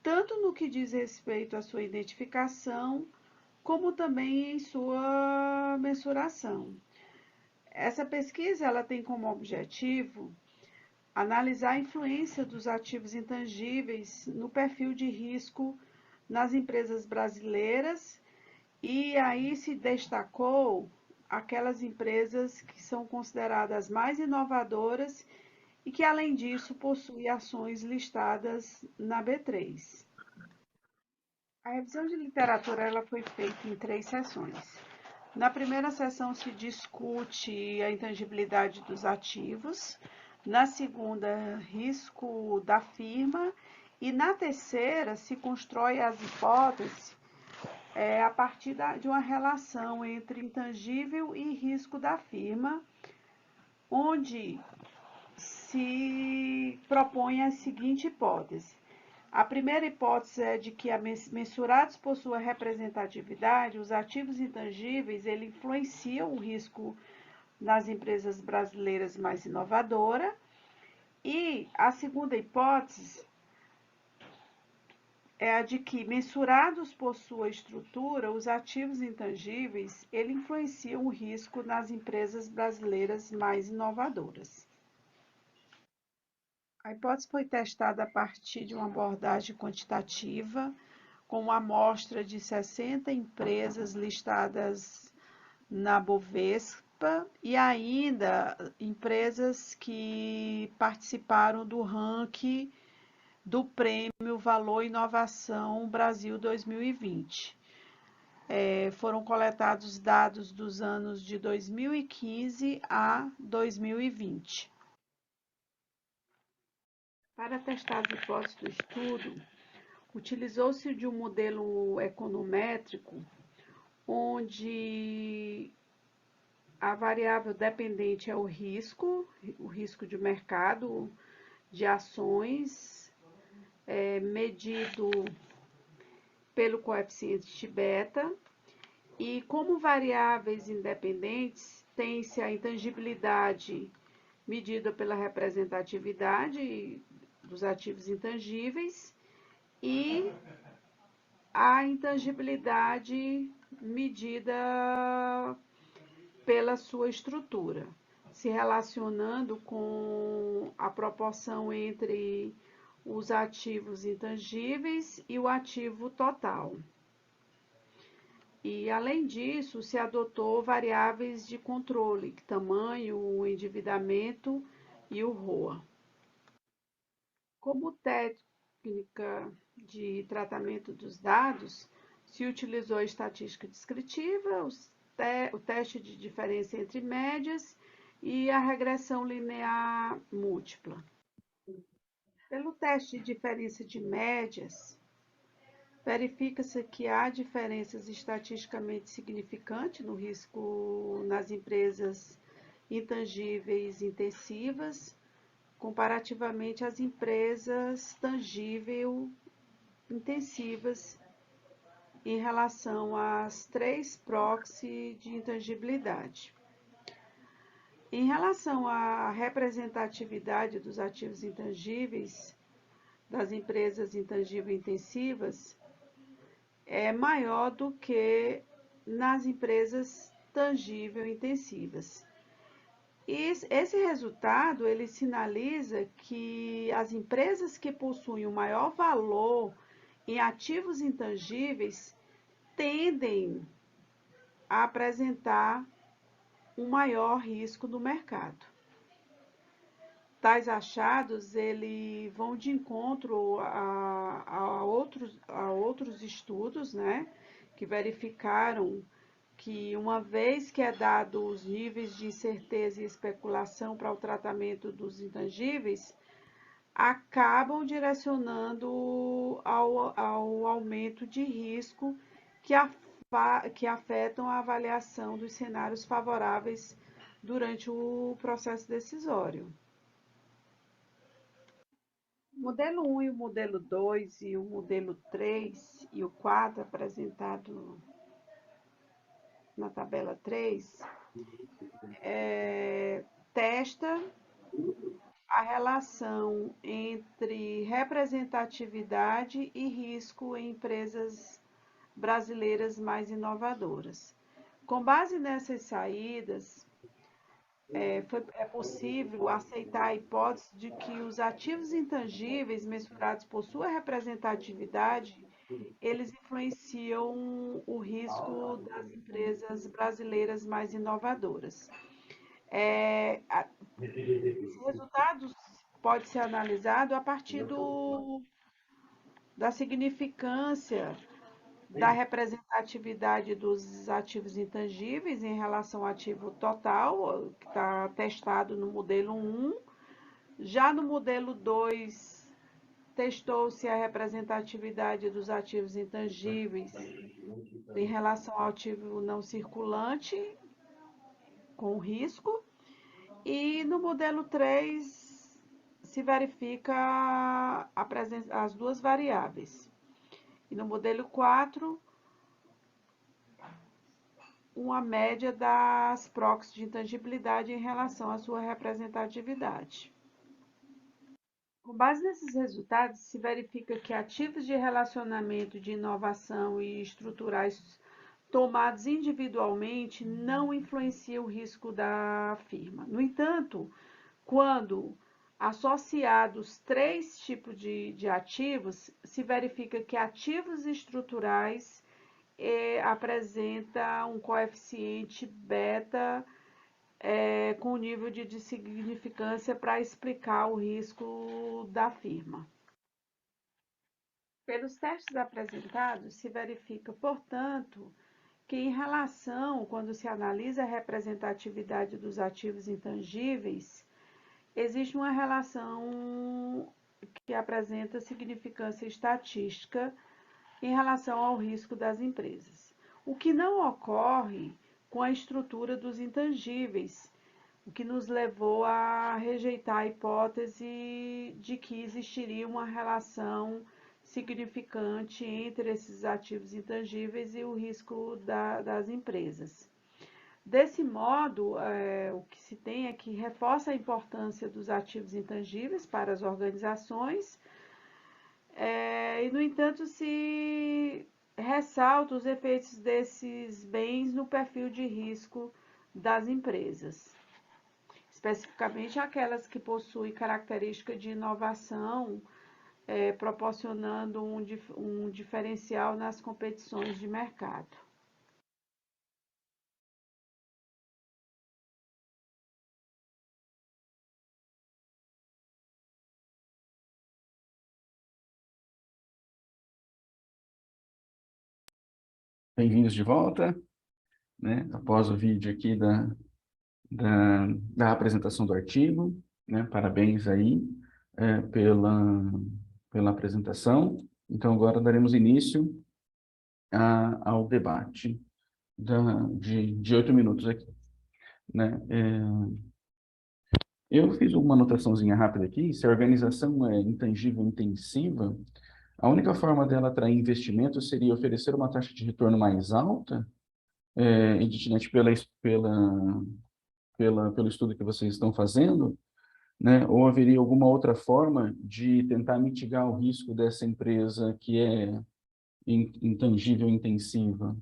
tanto no que diz respeito à sua identificação, como também em sua mensuração. Essa pesquisa ela tem como objetivo analisar a influência dos ativos intangíveis no perfil de risco nas empresas brasileiras, e aí se destacou aquelas empresas que são consideradas mais inovadoras e que, além disso, possuem ações listadas na B3. A revisão de literatura ela foi feita em 3 sessões. Na primeira sessão se discute a intangibilidade dos ativos, na segunda, risco da firma, e na terceira se constrói as hipóteses a partir de uma relação entre intangível e risco da firma, onde se propõe a seguinte hipótese. A primeira hipótese é de que, mensurados por sua representatividade, os ativos intangíveis ele influenciam o risco nas empresas brasileiras mais inovadoras. E a segunda hipótese é a de que, mensurados por sua estrutura, os ativos intangíveis ele influenciam o risco nas empresas brasileiras mais inovadoras. A hipótese foi testada a partir de uma abordagem quantitativa, com uma amostra de 60 empresas listadas na Bovespa e ainda empresas que participaram do ranking do Prêmio Valor Inovação Brasil 2020. Foram coletados dados dos anos de 2015 a 2020. Para testar as hipóteses do estudo, utilizou-se de um modelo econométrico, onde a variável dependente é o risco de mercado de ações, medido pelo coeficiente beta, e como variáveis independentes, tem-se a intangibilidade medida pela representatividade dos ativos intangíveis e a intangibilidade medida pela sua estrutura, se relacionando com a proporção entre os ativos intangíveis e o ativo total. E, além disso, se adotou variáveis de controle, tamanho, o endividamento e o ROA. Como técnica de tratamento dos dados, se utilizou a estatística descritiva, o teste de diferença entre médias e a regressão linear múltipla. Pelo teste de diferença de médias, verifica-se que há diferenças estatisticamente significantes no risco nas empresas intangíveis intensivas, comparativamente às empresas tangível intensivas em relação às 3 proxy de intangibilidade. Em relação à representatividade dos ativos intangíveis das empresas intangível intensivas, é maior do que nas empresas tangível intensivas. E esse resultado ele sinaliza que as empresas que possuem o maior valor em ativos intangíveis tendem a apresentar um maior risco no mercado. Tais achados eles vão de encontro a outros estudos, né, que verificaram que uma vez que é dado os níveis de incerteza e especulação para o tratamento dos intangíveis, acabam direcionando ao aumento de risco que afetam a avaliação dos cenários favoráveis durante o processo decisório. O modelo 1 e o modelo 2 e o modelo 3 e o 4 apresentado na tabela 3, testa a relação entre representatividade e risco em empresas brasileiras mais inovadoras. Com base nessas saídas, é possível aceitar a hipótese de que os ativos intangíveis mensurados por sua representatividade eles influenciam o risco das empresas brasileiras mais inovadoras. Esse resultado pode ser analisado a partir da significância da representatividade dos ativos intangíveis em relação ao ativo total, que está testado no modelo 1. Já no modelo 2, testou-se a representatividade dos ativos intangíveis em relação ao ativo não circulante, com risco. E no modelo 3, se verifica as duas variáveis. E no modelo 4, uma média das proxies de intangibilidade em relação à sua representatividade. Com base nesses resultados, se verifica que ativos de relacionamento de inovação e estruturais tomados individualmente não influenciam o risco da firma. No entanto, quando associados 3 tipos de ativos, se verifica que ativos estruturais apresentam um coeficiente beta com nível de significância para explicar o risco da firma. Pelos testes apresentados, se verifica, portanto, que em relação, quando se analisa a representatividade dos ativos intangíveis, existe uma relação que apresenta significância estatística em relação ao risco das empresas. O que não ocorre com a estrutura dos intangíveis, o que nos levou a rejeitar a hipótese de que existiria uma relação significante entre esses ativos intangíveis e o risco das empresas. Desse modo, o que se tem é que reforça a importância dos ativos intangíveis para as organizações, e, no entanto, se ressalta os efeitos desses bens no perfil de risco das empresas, especificamente aquelas que possuem característica de inovação, proporcionando um diferencial nas competições de mercado. Bem-vindos de volta, né? Após o vídeo aqui da apresentação do artigo, né? Parabéns aí pela apresentação. Então, agora daremos início ao debate de 8 minutos aqui. né? Eu fiz uma anotaçãozinha rápida aqui. Se a organização é intangível intensiva, a única forma dela atrair investimento seria oferecer uma taxa de retorno mais alta, Ednet, pelo estudo que vocês estão fazendo, né? Ou haveria alguma outra forma de tentar mitigar o risco dessa empresa que é intangível intensiva?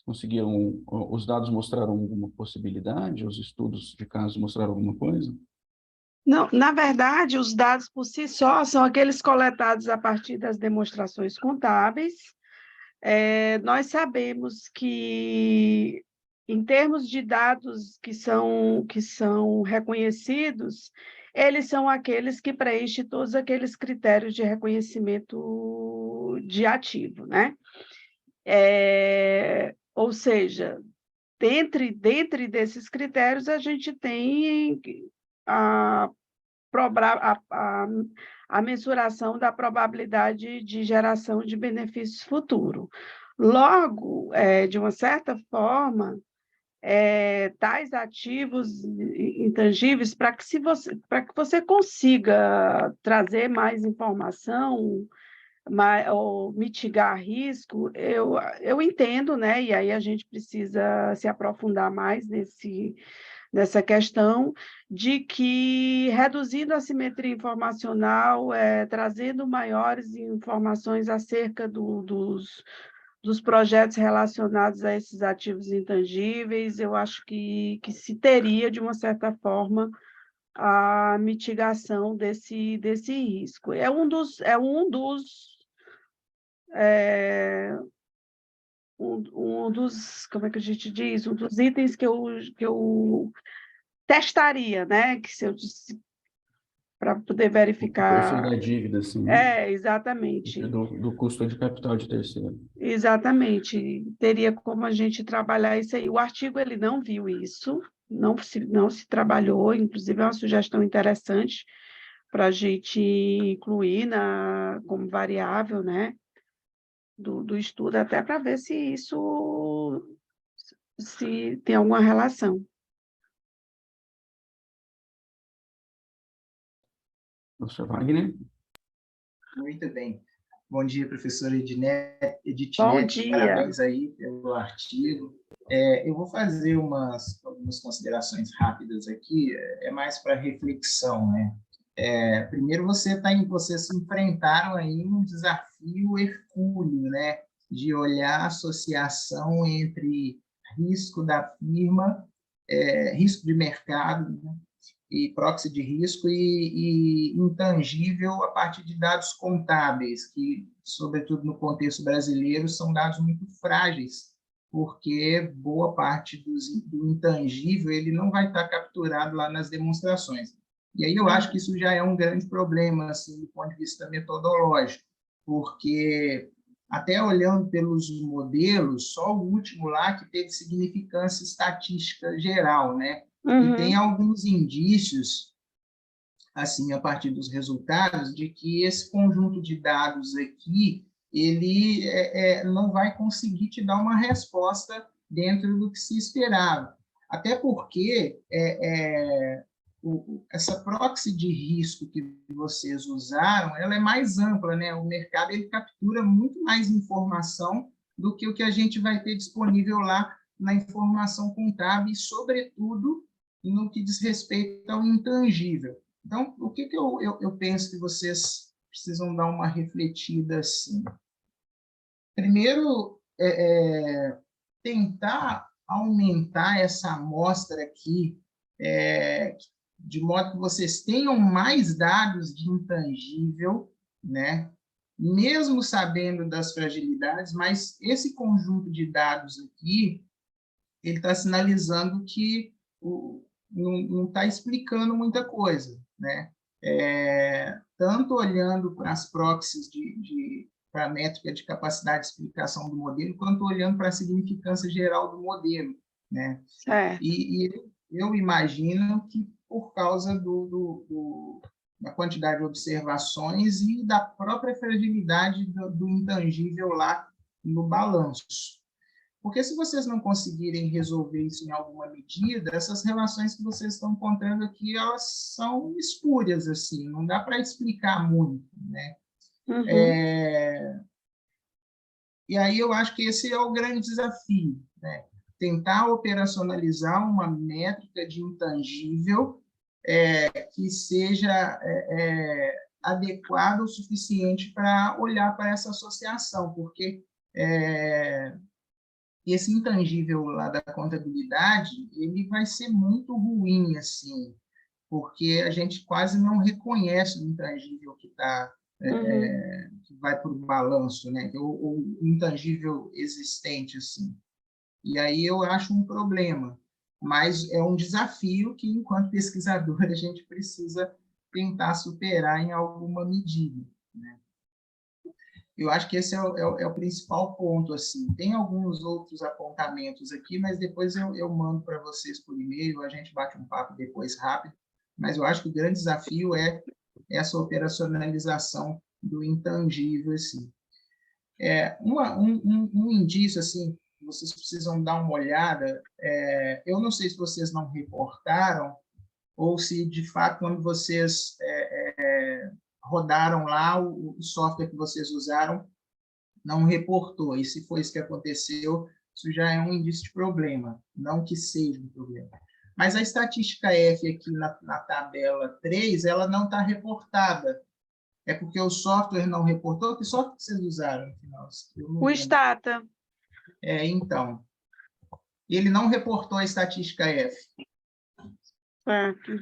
Conseguiram, os dados mostraram alguma possibilidade? Os estudos de caso mostraram alguma coisa? Não, na verdade, os dados por si só são aqueles coletados a partir das demonstrações contábeis. Nós sabemos que, em termos de dados que são reconhecidos, eles são aqueles que preenchem todos aqueles critérios de reconhecimento de ativo, né? Ou seja, dentre desses critérios, a gente tem a, a mensuração da probabilidade de geração de benefícios futuros. Logo, de uma certa forma, tais ativos intangíveis, para que você consiga trazer mais informação, ou mitigar risco, eu entendo, né? E aí a gente precisa se aprofundar mais nessa questão de que, reduzindo a simetria informacional, trazendo maiores informações acerca dos projetos relacionados a esses ativos intangíveis, eu acho que se teria, de uma certa forma, a mitigação desse risco. Um dos, como é que a gente diz? Um dos itens que eu testaria, né? Que se eu para poder O perfil verificar. da dívida, assim, né? Exatamente. Do custo de capital de terceiro. Exatamente. Teria como a gente trabalhar isso aí. O artigo ele não viu isso, não se trabalhou, inclusive é uma sugestão interessante para a gente incluir como variável, né, do estudo, até para ver se tem alguma relação. Professor Wagner? Muito bem. Bom dia, professora Bom Ednet, dia. parabéns aí pelo artigo. Eu vou fazer algumas considerações rápidas aqui, mais para reflexão, né? Primeiro, vocês se enfrentaram aí um desafio hercúleo, né? De olhar a associação entre risco da firma, risco de mercado, né? E proxy de risco e intangível a partir de dados contábeis, que, sobretudo no contexto brasileiro, são dados muito frágeis, porque boa parte do intangível ele não vai estar capturado lá nas demonstrações. E aí eu acho que isso já é um grande problema, assim, do ponto de vista metodológico, porque até olhando pelos modelos, só o último lá que teve significância estatística geral, né? E tem alguns indícios, assim, a partir dos resultados, de que esse conjunto de dados aqui, ele não vai conseguir te dar uma resposta dentro do que se esperava. Até porque essa proxy de risco que vocês usaram, ela é mais ampla, né? O mercado ele captura muito mais informação do que o que a gente vai ter disponível lá na informação contábil e, sobretudo, no que diz respeito ao intangível. Então, o que eu penso que vocês precisam dar uma refletida assim? Primeiro, tentar aumentar essa amostra aqui, de modo que vocês tenham mais dados de intangível, né? Mesmo sabendo das fragilidades, mas esse conjunto de dados aqui, ele está sinalizando que não está explicando muita coisa, né? Tanto olhando para as proxies para a métrica de capacidade de explicação do modelo, quanto olhando para a significância geral do modelo, né? Certo. E eu imagino que por causa da quantidade de observações e da própria fragilidade do intangível lá no balanço. Porque se vocês não conseguirem resolver isso em alguma medida, essas relações que vocês estão encontrando aqui, elas são espúrias, assim, não dá para explicar muito, né? Uhum. E aí eu acho que esse é o grande desafio, né? Tentar operacionalizar uma métrica de intangível que seja adequada o suficiente para olhar para essa associação, porque esse intangível lá da contabilidade, ele vai ser muito ruim, assim, porque a gente quase não reconhece o intangível que está que vai para o balanço, né? O intangível existente, assim. E aí eu acho um problema, mas é um desafio que, enquanto pesquisador, a gente precisa tentar superar em alguma medida, né? Eu acho que esse é o principal ponto, assim. Tem alguns outros apontamentos aqui, mas depois eu mando para vocês por e-mail, a gente bate um papo depois rápido, mas eu acho que o grande desafio é essa operacionalização do intangível, assim. Um indício, assim, vocês precisam dar uma olhada, eu não sei se vocês não reportaram, ou se, de fato, quando vocês rodaram lá, o software que vocês usaram não reportou, e se foi isso que aconteceu, isso já é um indício de problema, não que seja um problema. Mas a estatística F aqui na tabela 3, ela não está reportada. É porque o software não reportou? Que software que vocês usaram no final? O Stata. Então, ele não reportou a estatística F. Certo.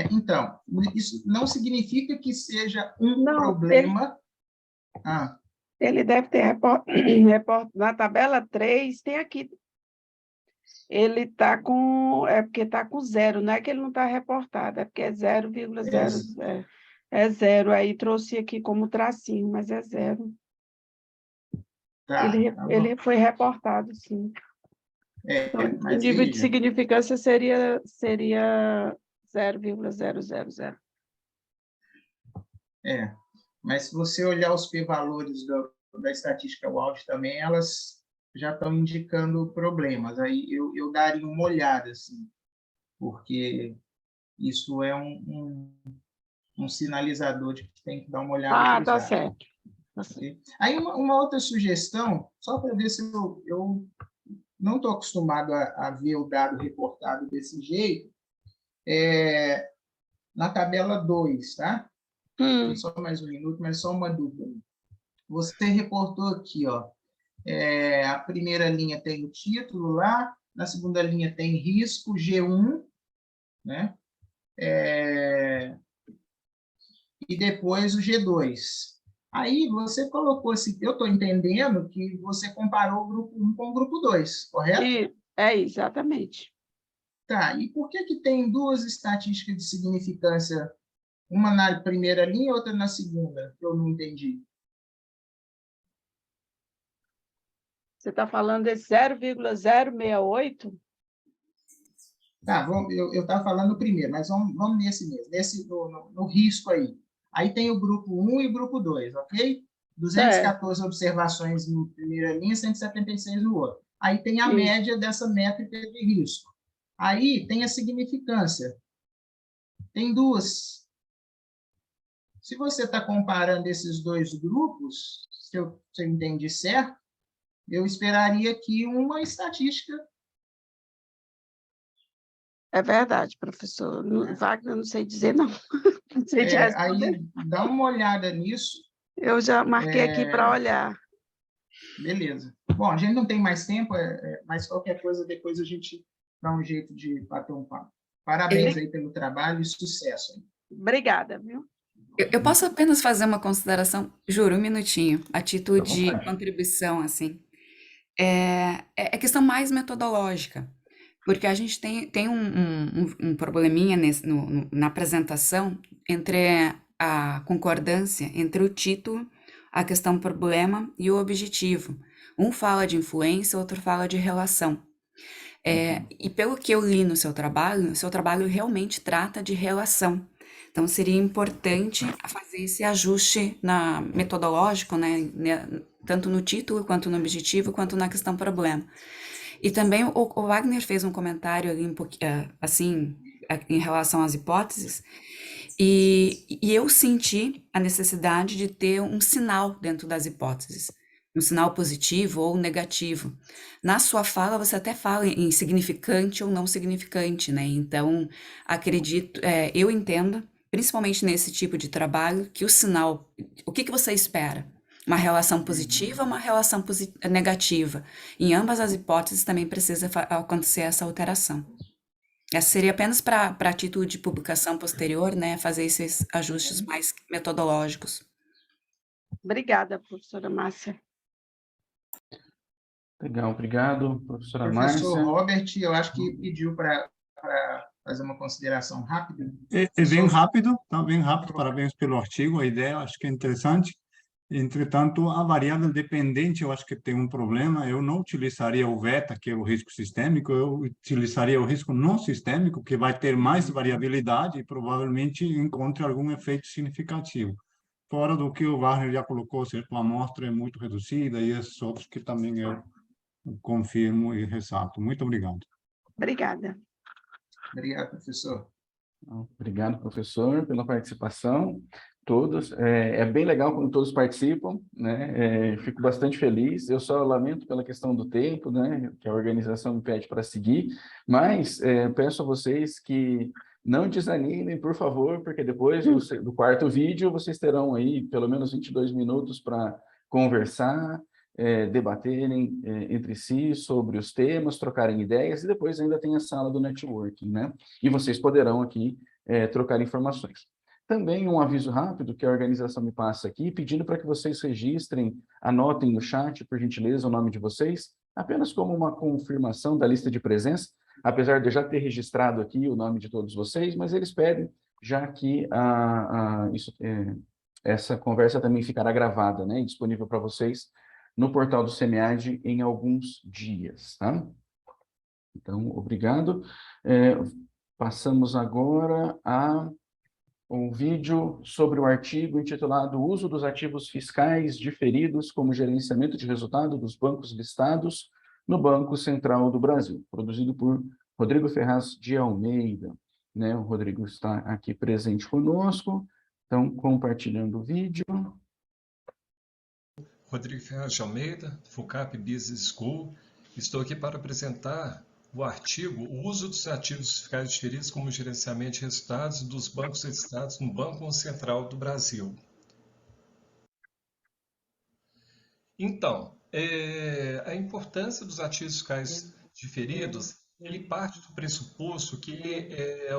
Então, isso não significa que seja um Não, problema. Ele deve ter na tabela 3, tem aqui. Ele está com. É porque está com 0, não é que ele não está reportado, é porque é 0,00. É 0, aí trouxe aqui como tracinho, mas é 0. Tá, ele foi reportado, sim. Então, o nível de significância seria 0,000. Mas se você olhar os p-valores da estatística WALT também, elas já estão indicando problemas. Aí eu daria uma olhada, assim, porque isso é um sinalizador de que tem que dar uma olhada. Tá certo. Aí uma outra sugestão, só para ver se eu não estou acostumado a ver o dado reportado desse jeito, na tabela 2, tá? Só mais um minuto, mas só uma dúvida. Você reportou aqui, ó, a primeira linha tem o título lá, na segunda linha tem risco, G1, né? E depois o G2. Aí você colocou assim, eu estou entendendo que você comparou o grupo 1 com o grupo 2, correto? Exatamente. Tá, e por que tem duas estatísticas de significância, uma na primeira linha e outra na segunda, que eu não entendi? Você está falando desse 0,068? Tá, eu estava falando no primeiro, mas vamos nesse mesmo, no risco aí. Aí tem o grupo 1 e o grupo 2, ok? 214 observações na primeira linha, 176 no outro. Aí tem a média dessa métrica de risco. Aí tem a significância. Tem duas. Se você está comparando esses dois grupos, se eu entendi certo, eu esperaria aqui uma estatística. É verdade, professor. Wagner, não sei dizer, não. Não sei te responder. Aí, dá uma olhada nisso. Eu já marquei aqui para olhar. Beleza. Bom, a gente não tem mais tempo, mas qualquer coisa, depois a gente dá um jeito de bater um papo. Parabéns aí pelo trabalho e sucesso. Obrigada, viu? Eu posso apenas fazer uma consideração, juro, um minutinho, a título de contribuição, assim. É questão mais metodológica, porque a gente tem um probleminha na apresentação entre a concordância entre o título, a questão problema e o objetivo. Um fala de influência, outro fala de relação. E pelo que eu li no seu trabalho realmente trata de relação. Então, seria importante fazer esse ajuste metodológico, né, tanto no título, quanto no objetivo, quanto na questão problema. E também o Wagner fez um comentário ali, assim, em relação às hipóteses, e eu senti a necessidade de ter um sinal dentro das hipóteses, um sinal positivo ou negativo. Na sua fala, você até fala em significante ou não significante, né? Então, eu entendo, principalmente nesse tipo de trabalho, que o sinal, o que você espera? Uma relação positiva ou uma relação negativa? Em ambas as hipóteses também precisa acontecer essa alteração. Essa seria apenas para título de publicação posterior, né? Fazer esses ajustes mais metodológicos. Obrigada, professora Márcia. Legal, obrigado, professora Professor Márcia. Robert, eu acho que pediu para fazer uma consideração rápida. É bem rápido, tá bem rápido. Parabéns pelo artigo, a ideia acho que é interessante. Entretanto, a variável dependente, eu acho que tem um problema. Eu não utilizaria o β, que é o risco sistêmico, eu utilizaria o risco não sistêmico, que vai ter mais variabilidade e provavelmente encontre algum efeito significativo. Fora do que o Wagner já colocou, ou seja, a amostra é muito reduzida e esses outros que também eu confirmo e ressalto. Muito obrigado. Obrigada. Obrigado, professor. Obrigado, professor, pela participação. Todos. É bem legal quando todos participam, né? Fico bastante feliz. Eu só lamento pela questão do tempo, né? Que a organização me pede para seguir, mas peço a vocês que não desanimem, por favor, porque depois do quarto vídeo vocês terão aí pelo menos 22 minutos para conversar, debaterem entre si sobre os temas, trocarem ideias, e depois ainda tem a sala do networking, né? E vocês poderão aqui trocar informações. Também um aviso rápido que a organização me passa aqui, pedindo para que vocês registrem, anotem no chat, por gentileza, o nome de vocês, apenas como uma confirmação da lista de presença, apesar de eu já ter registrado aqui o nome de todos vocês, mas eles pedem, já que essa conversa também ficará gravada, né, e disponível para vocês no portal do SEMEAD em alguns dias, tá? Então, obrigado. Passamos agora a um vídeo sobre o artigo intitulado Uso dos ativos fiscais diferidos como gerenciamento de resultado dos bancos listados no Banco Central do Brasil, produzido por Rodrigo Ferraz de Almeida, né? O Rodrigo está aqui presente conosco, então compartilhando o vídeo. Rodrigo Ferraz de Almeida, FUCAP Business School. Estou aqui para apresentar o artigo O uso dos ativos fiscais diferidos como gerenciamento de resultados dos bancos listados no Banco Central do Brasil. Então, a importância dos ativos fiscais diferidos, ele parte do pressuposto que ele é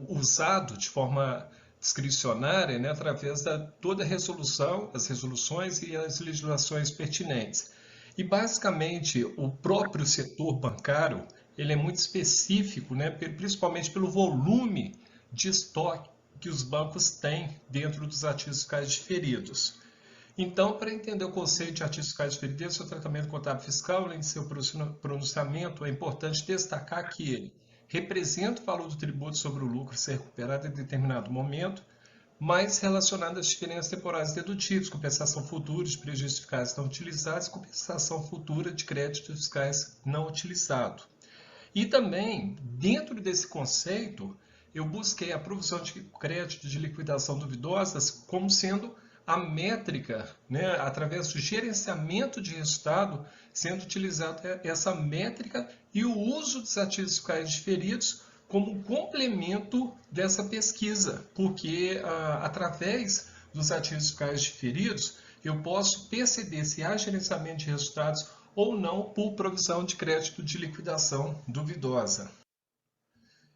usado de forma discricionária, né, através da toda a resolução, as resoluções e as legislações pertinentes. E, basicamente, o próprio setor bancário, ele é muito específico, né, principalmente pelo volume de estoque que os bancos têm dentro dos ativos fiscais diferidos. Então, para entender o conceito de ativos fiscais diferidos, seu tratamento contábil fiscal, além de seu pronunciamento, é importante destacar que ele representa o valor do tributo sobre o lucro a ser recuperado em determinado momento, mas relacionado às diferenças temporais dedutíveis, compensação futura de prejuízos fiscais não utilizados e compensação futura de créditos fiscais não utilizados. E também, dentro desse conceito, eu busquei a provisão de crédito de liquidação duvidosas como sendo a métrica, né, através do gerenciamento de resultado, sendo utilizada essa métrica e o uso dos ativos fiscais diferidos como complemento dessa pesquisa, porque através dos ativos fiscais diferidos eu posso perceber se há gerenciamento de resultados ou não por provisão de crédito de liquidação duvidosa.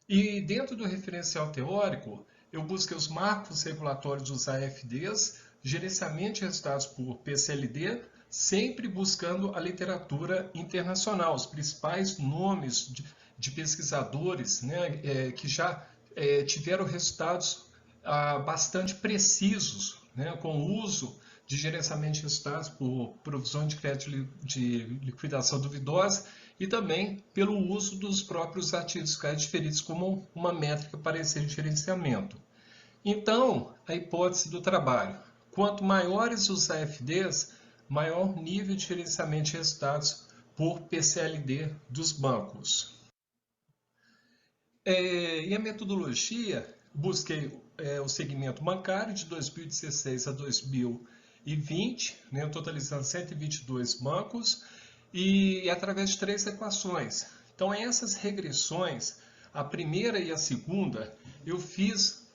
E dentro do referencial teórico, eu busquei os marcos regulatórios dos AFDs, gerenciamento de resultados por PCLD, sempre buscando a literatura internacional, os principais nomes de pesquisadores, né, que já tiveram resultados bastante precisos, né, com o uso de gerenciamento de resultados por provisão de crédito de liquidação duvidosa e também pelo uso dos próprios ativos fiscais diferidos como uma métrica para esse gerenciamento. Então, a hipótese do trabalho. Quanto maiores os AFDs, maior nível de gerenciamento de resultados por PCLD dos bancos. E a metodologia, busquei o segmento bancário de 2016 a 2020, né, totalizando 122 bancos, e através de 3 equações. Então, essas regressões, a primeira e a segunda, eu fiz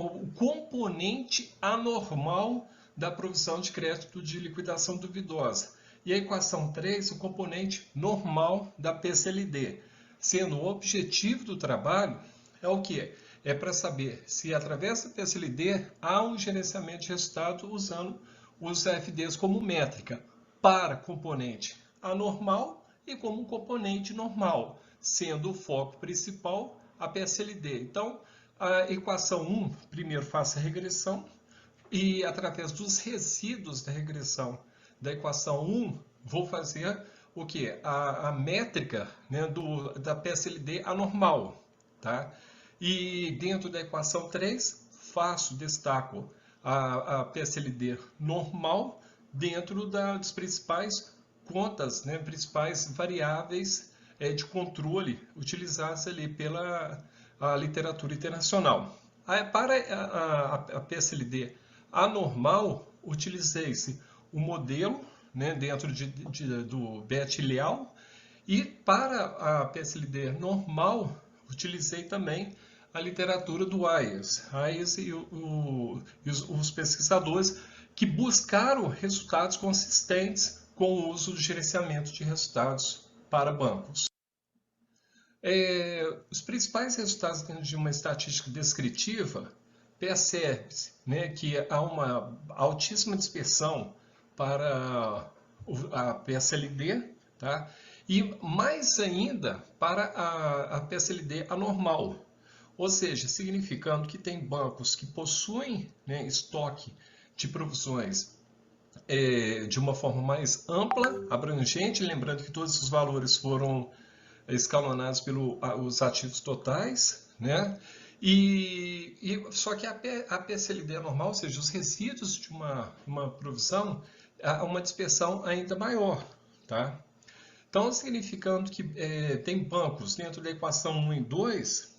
o componente anormal da provisão de crédito de liquidação duvidosa. E a equação 3, o componente normal da PCLD, sendo o objetivo do trabalho é o quê? É para saber se através da PCLD há um gerenciamento de resultado usando os AFDs como métrica para componente anormal e como componente normal, sendo o foco principal a PCLD. Então, a equação 1, primeiro faço a regressão e através dos resíduos da regressão da equação 1, vou fazer o que? A métrica, né, da PSLD anormal. Tá? E dentro da equação 3, destaco a PSLD normal dentro das principais contas, né, principais variáveis de controle utilizadas ali pela literatura internacional. Para a PSLD anormal, utilizei-se o modelo, né, dentro do BET-Leal, e para a PSLD normal, utilizei também a literatura do Ayers e os pesquisadores que buscaram resultados consistentes com o uso do gerenciamento de resultados para bancos. Os principais resultados dentro de uma estatística descritiva percebe-se, né, que há uma altíssima dispersão para a PSLD, tá? E mais ainda para a PSLD anormal, ou seja, significando que tem bancos que possuem, né, estoque de provisões de uma forma mais ampla, abrangente, lembrando que todos os valores foram escalonados pelos ativos totais, né? Só que a PSLD normal, ou seja, os resíduos de uma provisão, há uma dispersão ainda maior, tá? Então, significando que tem bancos dentro da equação 1 e 2,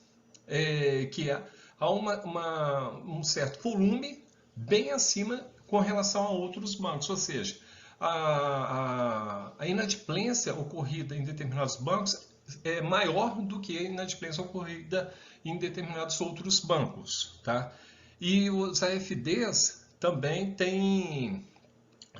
que há um certo volume bem acima com relação a outros bancos, ou seja, a inadimplência ocorrida em determinados bancos é maior do que a inadimplência ocorrida em determinados outros bancos, tá? E os AFDs também têm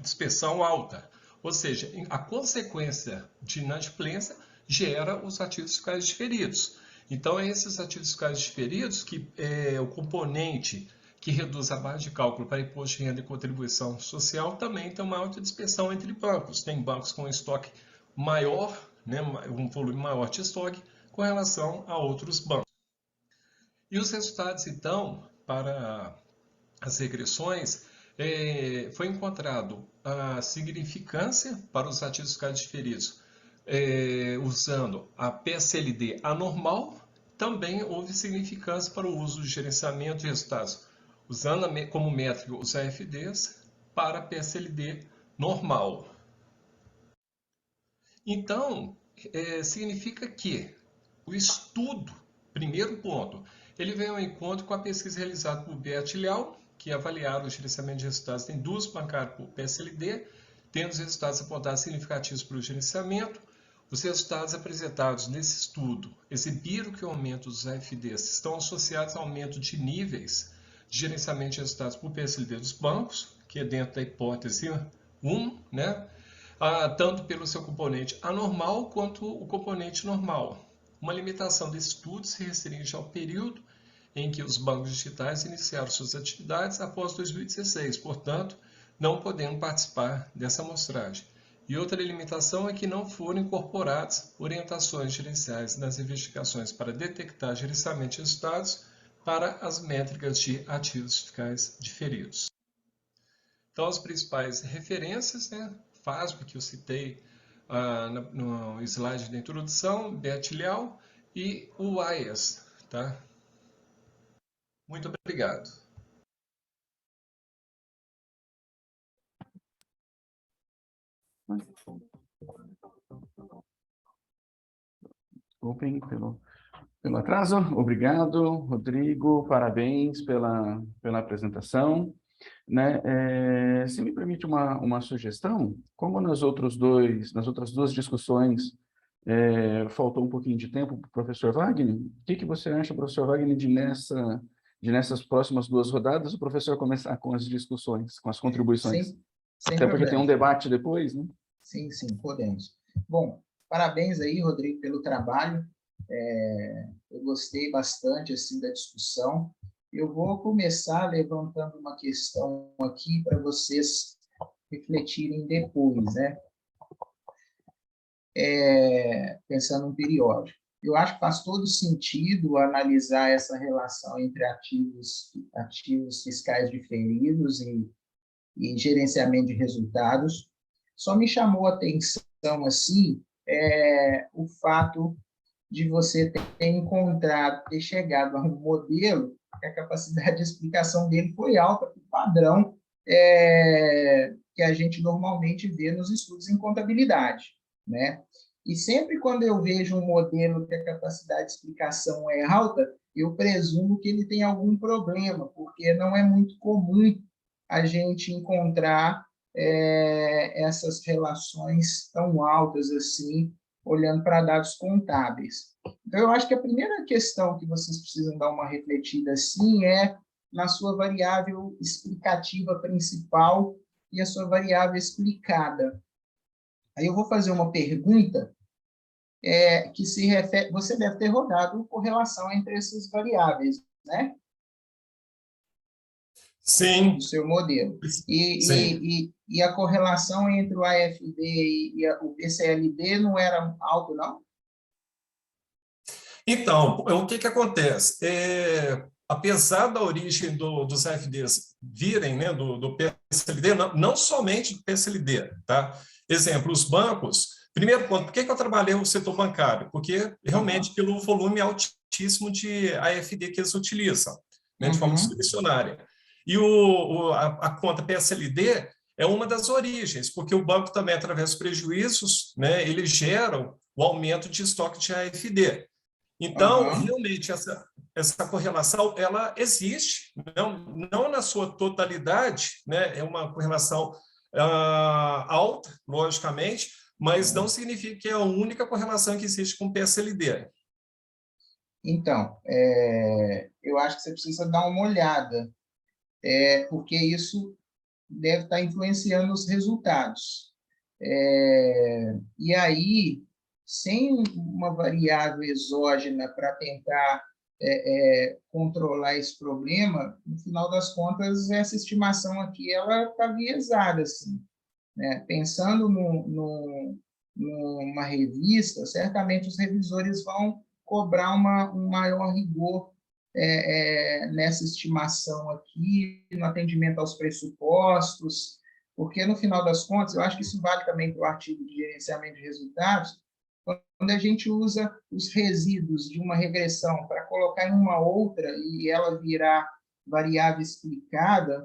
dispersão alta, ou seja, a consequência de inadimplência gera os ativos fiscais diferidos. Então, esses ativos fiscais diferidos, que é o componente que reduz a base de cálculo para imposto de renda e contribuição social, também tem uma alta dispersão entre bancos. Tem bancos com estoque maior, né, um volume maior de estoque com relação a outros bancos. E os resultados, então, para as regressões, foi encontrado a significância para os ativos fiscais diferidos usando a PSLD anormal. Também houve significância para o uso de gerenciamento de resultados, usando como métrica os AFDs para a PSLD normal. Então, significa que o estudo, primeiro ponto, ele vem ao encontro com a pesquisa realizada por BET-Leal, que avaliaram o gerenciamento de resultados em duas bancárias por PSLD, tendo os resultados apontados significativos para o gerenciamento. Os resultados apresentados nesse estudo exibiram que o aumento dos AFDs estão associados ao aumento de níveis de gerenciamento de resultados por PSLD dos bancos, que é dentro da hipótese 1, né? Tanto pelo seu componente anormal quanto o componente normal. Uma limitação desse estudo se restringe ao período em que os bancos digitais iniciaram suas atividades após 2016, portanto, não podendo participar dessa amostragem. E outra limitação é que não foram incorporadas orientações gerenciais nas investigações para detectar gerenciamento de resultados para as métricas de ativos fiscais diferidos. Então, as principais referências, né? FASB, que eu citei no slide da introdução, BET-Leal e o Ayers, tá? Muito obrigado. Desculpem pelo atraso. Obrigado, Rodrigo. Parabéns pela apresentação. Né? Se me permite uma sugestão, como nas outras duas discussões faltou um pouquinho de tempo para o professor Wagner, o que você acha, professor Wagner, de nessas próximas duas rodadas o professor começar com as discussões, com as contribuições? Sem Até porque tem um problema. debate depois, né? Sim, podemos. Bom, parabéns aí, Rodrigo, pelo trabalho. Eu gostei bastante assim da discussão. Eu vou começar levantando uma questão aqui para vocês refletirem depois, né? Pensando no periódico. Eu acho que faz todo sentido analisar essa relação entre ativos fiscais diferidos e gerenciamento de resultados. Só me chamou a atenção assim o fato de você ter chegado a um modelo que a capacidade de explicação dele foi alta, para o padrão que a gente normalmente vê nos estudos em contabilidade, né? E sempre quando eu vejo um modelo que a capacidade de explicação é alta, eu presumo que ele tem algum problema, porque não é muito comum a gente encontrar essas relações tão altas assim, olhando para dados contábeis. Então, eu acho que a primeira questão que vocês precisam dar uma refletida assim é na sua variável explicativa principal e a sua variável explicada. Aí eu vou fazer uma pergunta que se refere... Você deve ter rodado correlação entre essas variáveis, né? Sim. Do seu modelo. Sim. E a correlação entre o AFD e o PCLD não era alto, não? Então, o que acontece? Apesar da origem dos AFDs virem, né, do PSLD, não somente do PSLD, tá? Exemplo, os bancos. Primeiro ponto, por que eu trabalhei no setor bancário? Porque realmente pelo volume altíssimo de AFD que eles utilizam, né, de forma discricionária. E a conta PSLD é uma das origens, porque o banco também, através dos prejuízos, né, eles geram o aumento de estoque de AFD. Então, realmente, essa correlação ela existe, não na sua totalidade, né? É uma correlação alta, logicamente, mas não significa que é a única correlação que existe com o PSLD. Então, eu acho que você precisa dar uma olhada, porque isso deve estar influenciando os resultados. E aí, sem uma variável exógena para tentar controlar esse problema, no final das contas, essa estimação aqui ela está viesada. Assim, né? Pensando numa revista, certamente os revisores vão cobrar um maior rigor nessa estimação aqui, no atendimento aos pressupostos, porque, no final das contas, eu acho que isso vale também para o artigo de gerenciamento de resultados, quando a gente usa os resíduos de uma regressão para colocar em uma outra e ela virar variável explicada,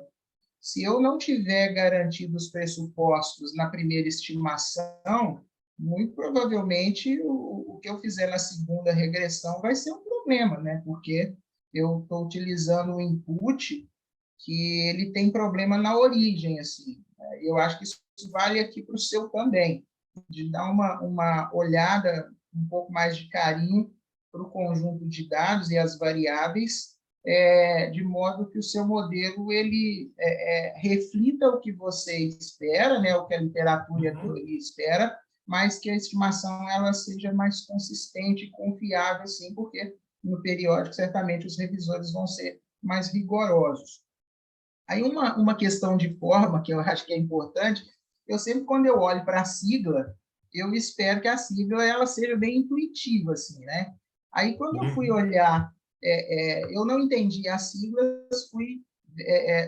se eu não tiver garantido os pressupostos na primeira estimação, muito provavelmente o que eu fizer na segunda regressão vai ser um problema, né? Porque eu estou utilizando um input que ele tem problema na origem, assim. Eu acho que isso vale aqui para o seu também, de dar uma olhada um pouco mais de carinho para o conjunto de dados e as variáveis, de modo que o seu modelo ele reflita o que você espera, né, o que a literatura e a teoria espera, mas que a estimação ela seja mais consistente e confiável, assim, porque no periódico certamente os revisores vão ser mais rigorosos. Aí uma questão de forma que eu acho que é importante, eu sempre, quando eu olho para a sigla, eu espero que a sigla ela seja bem intuitiva, assim, né? Aí, quando eu fui olhar, eu não entendi as siglas, fui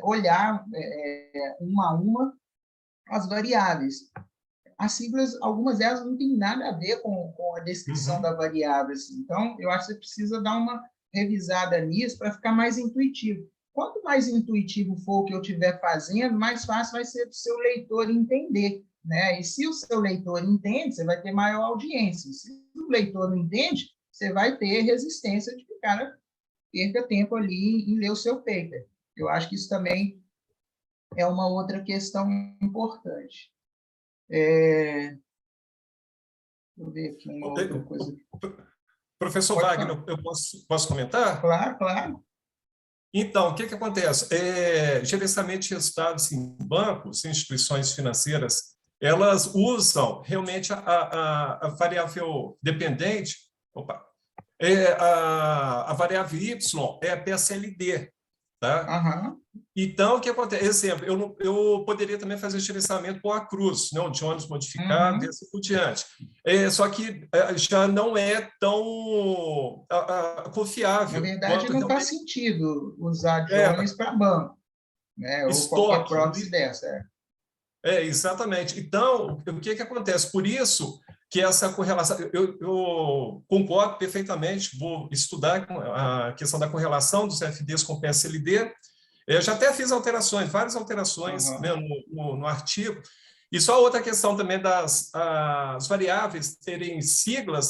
olhar uma a uma as variáveis. As siglas, algumas delas não têm nada a ver com a descrição da variável, assim. Então, eu acho que você precisa dar revisada nisso para ficar mais intuitivo. Quanto mais intuitivo for o que eu estiver fazendo, mais fácil vai ser para o seu leitor entender, né? E se o seu leitor entende, você vai ter maior audiência. Se o leitor não entende, você vai ter resistência de que o cara perca tempo ali em ler o seu paper. Eu acho que isso também é uma outra questão importante. Deixa eu ver aqui uma outra coisa. Professor Pode Wagner, falar. eu posso comentar? Claro, claro. Então, o que acontece? Gerenciamento de resultados em bancos, instituições financeiras, elas usam realmente a variável dependente, a variável Y é a PSLD, tá? Aham. Então, o que acontece? Exemplo, eu poderia também fazer gerenciamento por cruz, não, de ônibus modificado e assim por diante. Só que já não é tão Na confiável verdade, quanto não faz realmente sentido usar Jones para banco, né? Ou qualquer estoque. proxy dessa. Exatamente. Então, o que acontece? Por isso que essa correlação, eu concordo perfeitamente, vou estudar a questão da correlação dos FDs com o PSLD. Eu já até fiz alterações, várias alterações, né, no artigo. E só outra questão também as variáveis terem siglas,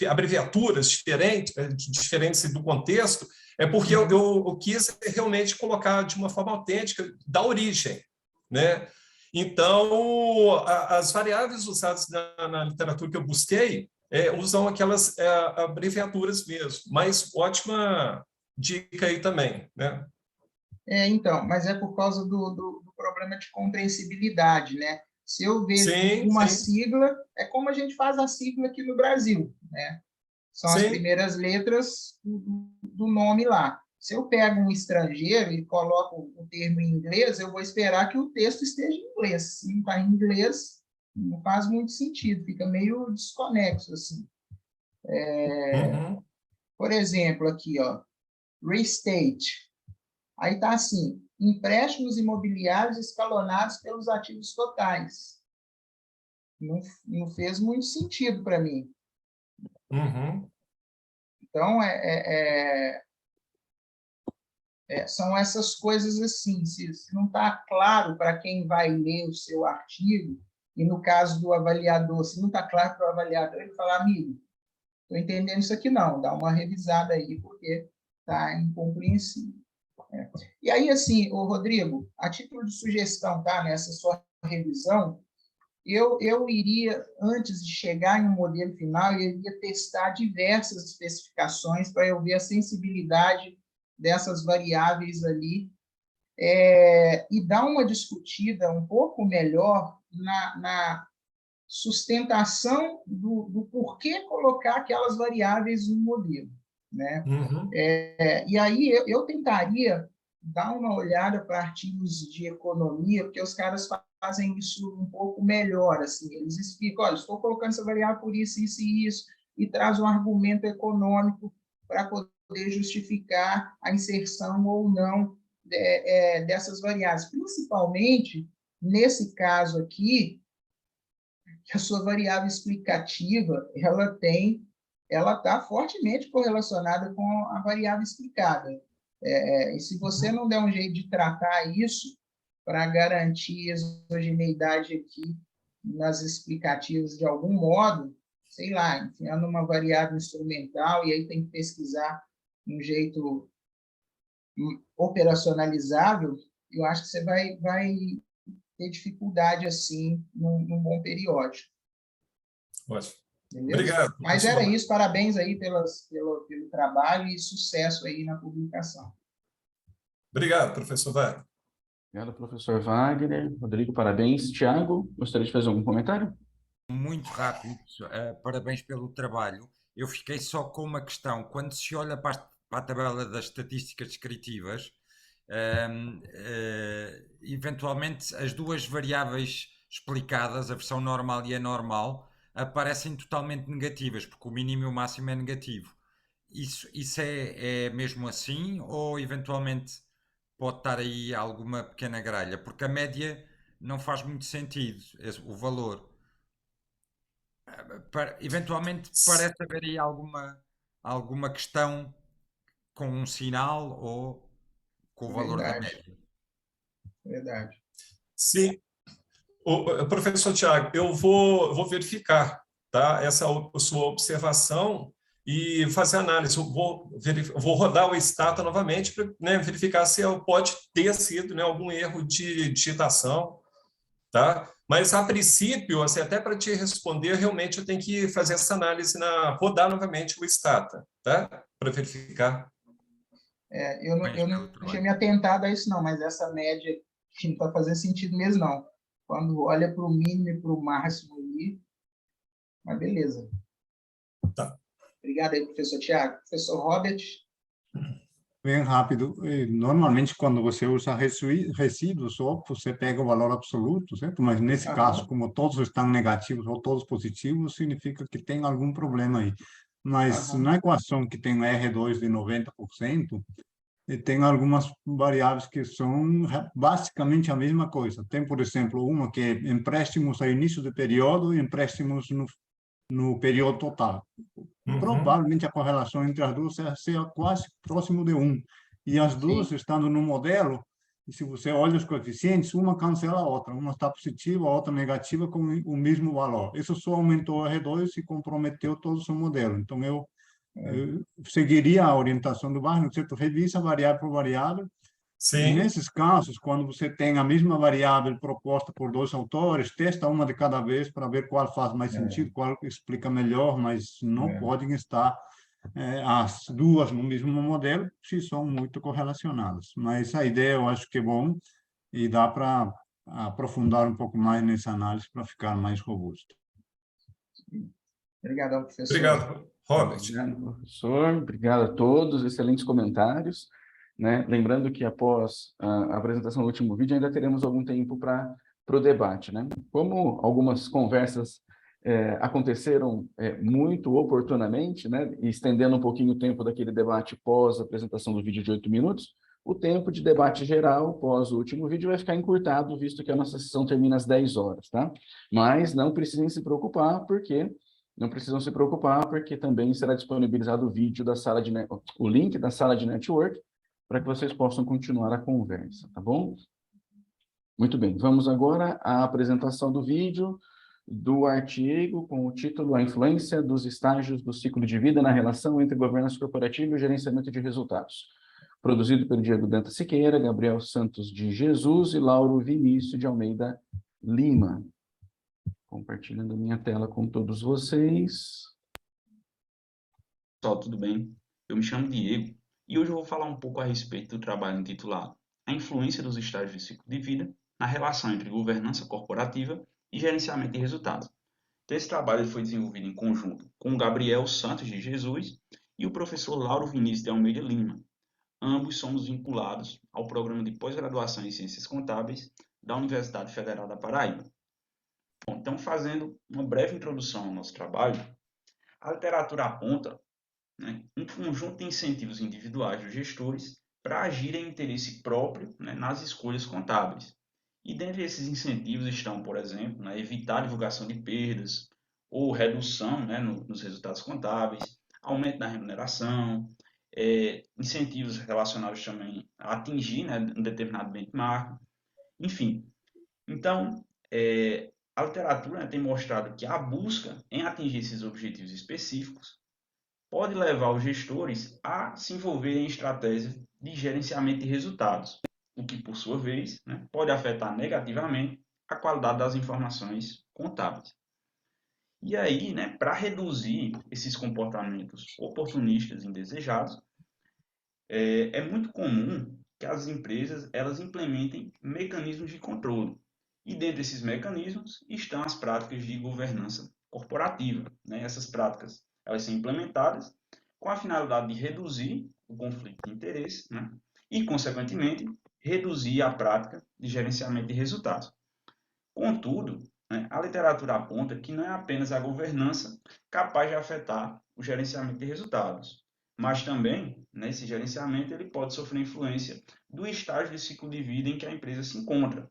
abreviaturas diferentes do contexto, é porque eu quis realmente colocar de uma forma autêntica da origem, né? Então, as variáveis usadas na literatura que eu busquei usam aquelas abreviaturas mesmo, mas ótima dica aí também, né? Então, mas é por causa do problema de compreensibilidade, né? Se eu vejo Sim, uma sim. sigla, é como a gente faz a sigla aqui no Brasil, né? São as Sim. primeiras letras do nome lá. Se eu pego um estrangeiro e coloco o termo em inglês, eu vou esperar que o texto esteja em inglês. Se não está em inglês, não faz muito sentido, fica meio desconexo, assim. Por exemplo, aqui, ó, restate. Aí está assim, empréstimos imobiliários escalonados pelos ativos totais. Não fez muito sentido para mim. Então, são essas coisas assim, se não está claro para quem vai ler o seu artigo, e no caso do avaliador, se não está claro para o avaliador, ele fala, amigo, estou entendendo isso aqui não, dá uma revisada aí, porque está incompreensível. E aí, assim, Rodrigo, a título de sugestão, tá, nessa sua revisão, eu iria, antes de chegar em um modelo final, eu iria testar diversas especificações para eu ver a sensibilidade dessas variáveis ali e dar uma discutida um pouco melhor na sustentação do porquê colocar aquelas variáveis no modelo, né? E aí eu tentaria dar uma olhada para artigos de economia, porque os caras fazem isso um pouco melhor, assim, eles explicam, olha, estou colocando essa variável por isso, isso e isso, e traz um argumento econômico para poder justificar a inserção ou não dessas variáveis, principalmente nesse caso aqui, que a sua variável explicativa, ela está fortemente correlacionada com a variável explicada. E se você não der um jeito de tratar isso para garantir exogeneidade aqui nas explicativas de algum modo, sei lá, enfiando uma variável instrumental, e aí tem que pesquisar um jeito operacionalizável, eu acho que você vai ter dificuldade assim num bom periódico. Ótimo. Entendeu? Obrigado. Mas era isso, parabéns aí pelo trabalho e sucesso aí na publicação. Obrigado, professor Wagner. Obrigado, professor Wagner. Rodrigo, parabéns. Tiago, gostaria de fazer algum comentário? Muito rápido, parabéns pelo trabalho. Eu fiquei só com uma questão. Quando se olha para a tabela das estatísticas descritivas, eventualmente as duas variáveis explicadas, a versão normal e a normal, aparecem totalmente negativas, porque o mínimo e o máximo é negativo. Isso é mesmo assim, ou eventualmente pode estar aí alguma pequena gralha? Porque a média não faz muito sentido, o valor. Eventualmente parece haver aí alguma questão com um sinal ou com o valor da Verdade, média. verdade. Sim, professor Tiago, eu vou verificar, tá, essa sua observação e fazer análise. Eu vou rodar o Stata novamente para, né, verificar se pode ter sido, né, algum erro de digitação, tá? Mas, a princípio, assim, até para te responder, realmente eu tenho que fazer essa análise, rodar novamente o Stata, tá? Para verificar. Eu Parabéns eu pelo não tinha trabalho. me atentado a isso, não, mas essa média não está fazendo sentido mesmo, não. Quando olha para o mínimo e para o máximo ali, mas beleza. Tá. Obrigado aí, professor Tiago. Professor Robert, Bem rápido. Normalmente, quando você usa resíduos, só você pega o valor absoluto, certo? Mas nesse caso, aham, como todos estão negativos ou todos positivos, significa que tem algum problema aí. Mas aham, na equação que tem R2 de 90%, e tem algumas variáveis que são basicamente a mesma coisa. Tem, por exemplo, uma que é empréstimos a início de período e empréstimos no período total. Uhum. Provavelmente a correlação entre as duas seja quase próximo de 1. E as duas sim, estando no modelo, e se você olha os coeficientes, uma cancela a outra. Uma está positiva, a outra negativa, com o mesmo valor. Isso só aumentou o R2 e comprometeu todo o seu modelo. Então, eu seguiria a orientação do Wagner, certo? Revisa variável por variável. E Sim, nesses casos, quando você tem a mesma variável proposta por dois autores, testa uma de cada vez para ver qual faz mais é, sentido, qual explica melhor, mas não é. podem estar as duas no mesmo modelo se são muito correlacionadas. Mas a ideia eu acho que é bom e dá para aprofundar um pouco mais nessa análise para ficar mais robusto. Obrigadão, professor. obrigado, Robert. Obrigado, professor. Obrigado a todos. Excelentes comentários, né? Lembrando que após a apresentação do último vídeo, ainda teremos algum tempo para o debate, né? Como algumas conversas aconteceram muito oportunamente, né? E estendendo um pouquinho o tempo daquele debate pós a apresentação do vídeo de 8 minutos, o tempo de debate geral pós o último vídeo vai ficar encurtado, visto que a nossa sessão termina às 10 horas, tá? Mas não precisem se preocupar, porque não precisam se preocupar, porque também será disponibilizado o vídeo da sala de o link da sala de network para que vocês possam continuar a conversa, tá bom? Muito bem, vamos agora à apresentação do vídeo do artigo com o título A Influência dos Estágios do Ciclo de Vida na Relação entre Governança Corporativa e o Gerenciamento de Resultados, produzido pelo Diego Dantas Siqueira, Gabriel Santos de Jesus e Lauro Vinícius de Almeida Lima. Compartilhando a minha tela com todos vocês. Pessoal, tudo bem? Eu me chamo Diego e hoje eu vou falar um pouco a respeito do trabalho intitulado A Influência dos Estágios de Ciclo de Vida na Relação entre Governança Corporativa e Gerenciamento de Resultados. Então, esse trabalho foi desenvolvido em conjunto com o Gabriel Santos de Jesus e o professor Lauro Vinícius de Almeida Lima. Ambos somos vinculados ao programa de pós-graduação em Ciências Contábeis da Universidade Federal da Paraíba. Bom, então, fazendo uma breve introdução ao nosso trabalho, a literatura aponta, né, um conjunto de incentivos individuais dos gestores para agir em interesse próprio, né, nas escolhas contábeis. E dentre esses incentivos estão, por exemplo, né, evitar a divulgação de perdas ou redução, né, nos resultados contábeis, aumento da remuneração, incentivos relacionados também a atingir, né, um determinado benchmark, enfim. Então, a literatura, né, tem mostrado que a busca em atingir esses objetivos específicos pode levar os gestores a se envolverem em estratégias de gerenciamento de resultados, o que, por sua vez, né, pode afetar negativamente a qualidade das informações contábeis. E aí, né, para reduzir esses comportamentos oportunistas e indesejados, é muito comum que as empresas elas implementem mecanismos de controle. E dentre esses mecanismos estão as práticas de governança corporativa, né? Essas práticas elas são implementadas com a finalidade de reduzir o conflito de interesse, né? E, consequentemente, reduzir a prática de gerenciamento de resultados. Contudo, né, a literatura aponta que não é apenas a governança capaz de afetar o gerenciamento de resultados, mas também, né, esse gerenciamento ele pode sofrer influência do estágio de ciclo de vida em que a empresa se encontra,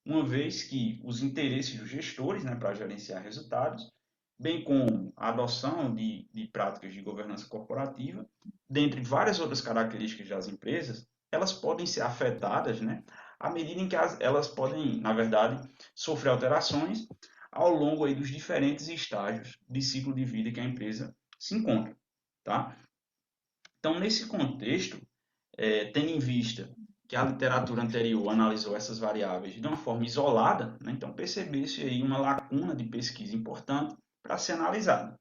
uma vez que os interesses dos gestores, né, para gerenciar resultados, bem como a adoção de práticas de governança corporativa, dentre várias outras características das empresas, elas podem ser afetadas, né, à medida em que elas podem, na verdade, sofrer alterações ao longo aí dos diferentes estágios de ciclo de vida que a empresa se encontra, tá? Então, nesse contexto, tendo em vista que a literatura anterior analisou essas variáveis de uma forma isolada, né, então percebeu-se aí uma lacuna de pesquisa importante para ser analisada.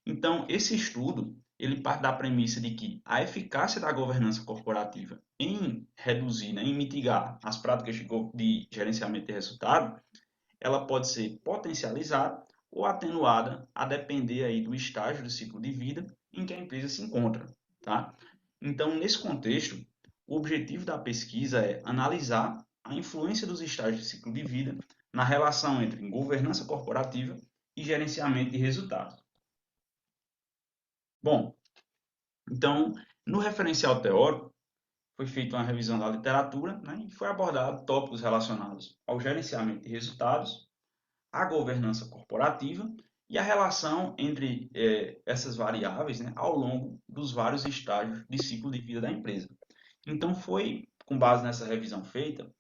Então, esse estudo, ele parte da premissa de que a eficácia da governança corporativa em reduzir, né, em mitigar as práticas de gerenciamento de resultado, ela pode ser potencializada ou atenuada a depender aí do estágio do ciclo de vida em que a empresa se encontra, tá? Então, nesse contexto, o objetivo da pesquisa é analisar a influência dos estágios de ciclo de vida na relação entre governança corporativa e gerenciamento de resultados. Bom, então, no referencial teórico, foi feita uma revisão da literatura, né, e foi abordado tópicos relacionados ao gerenciamento de resultados, à governança corporativa e a relação entre essas variáveis, né, ao longo dos vários estágios de ciclo de vida da empresa. Então, foi, com base nessa revisão feita,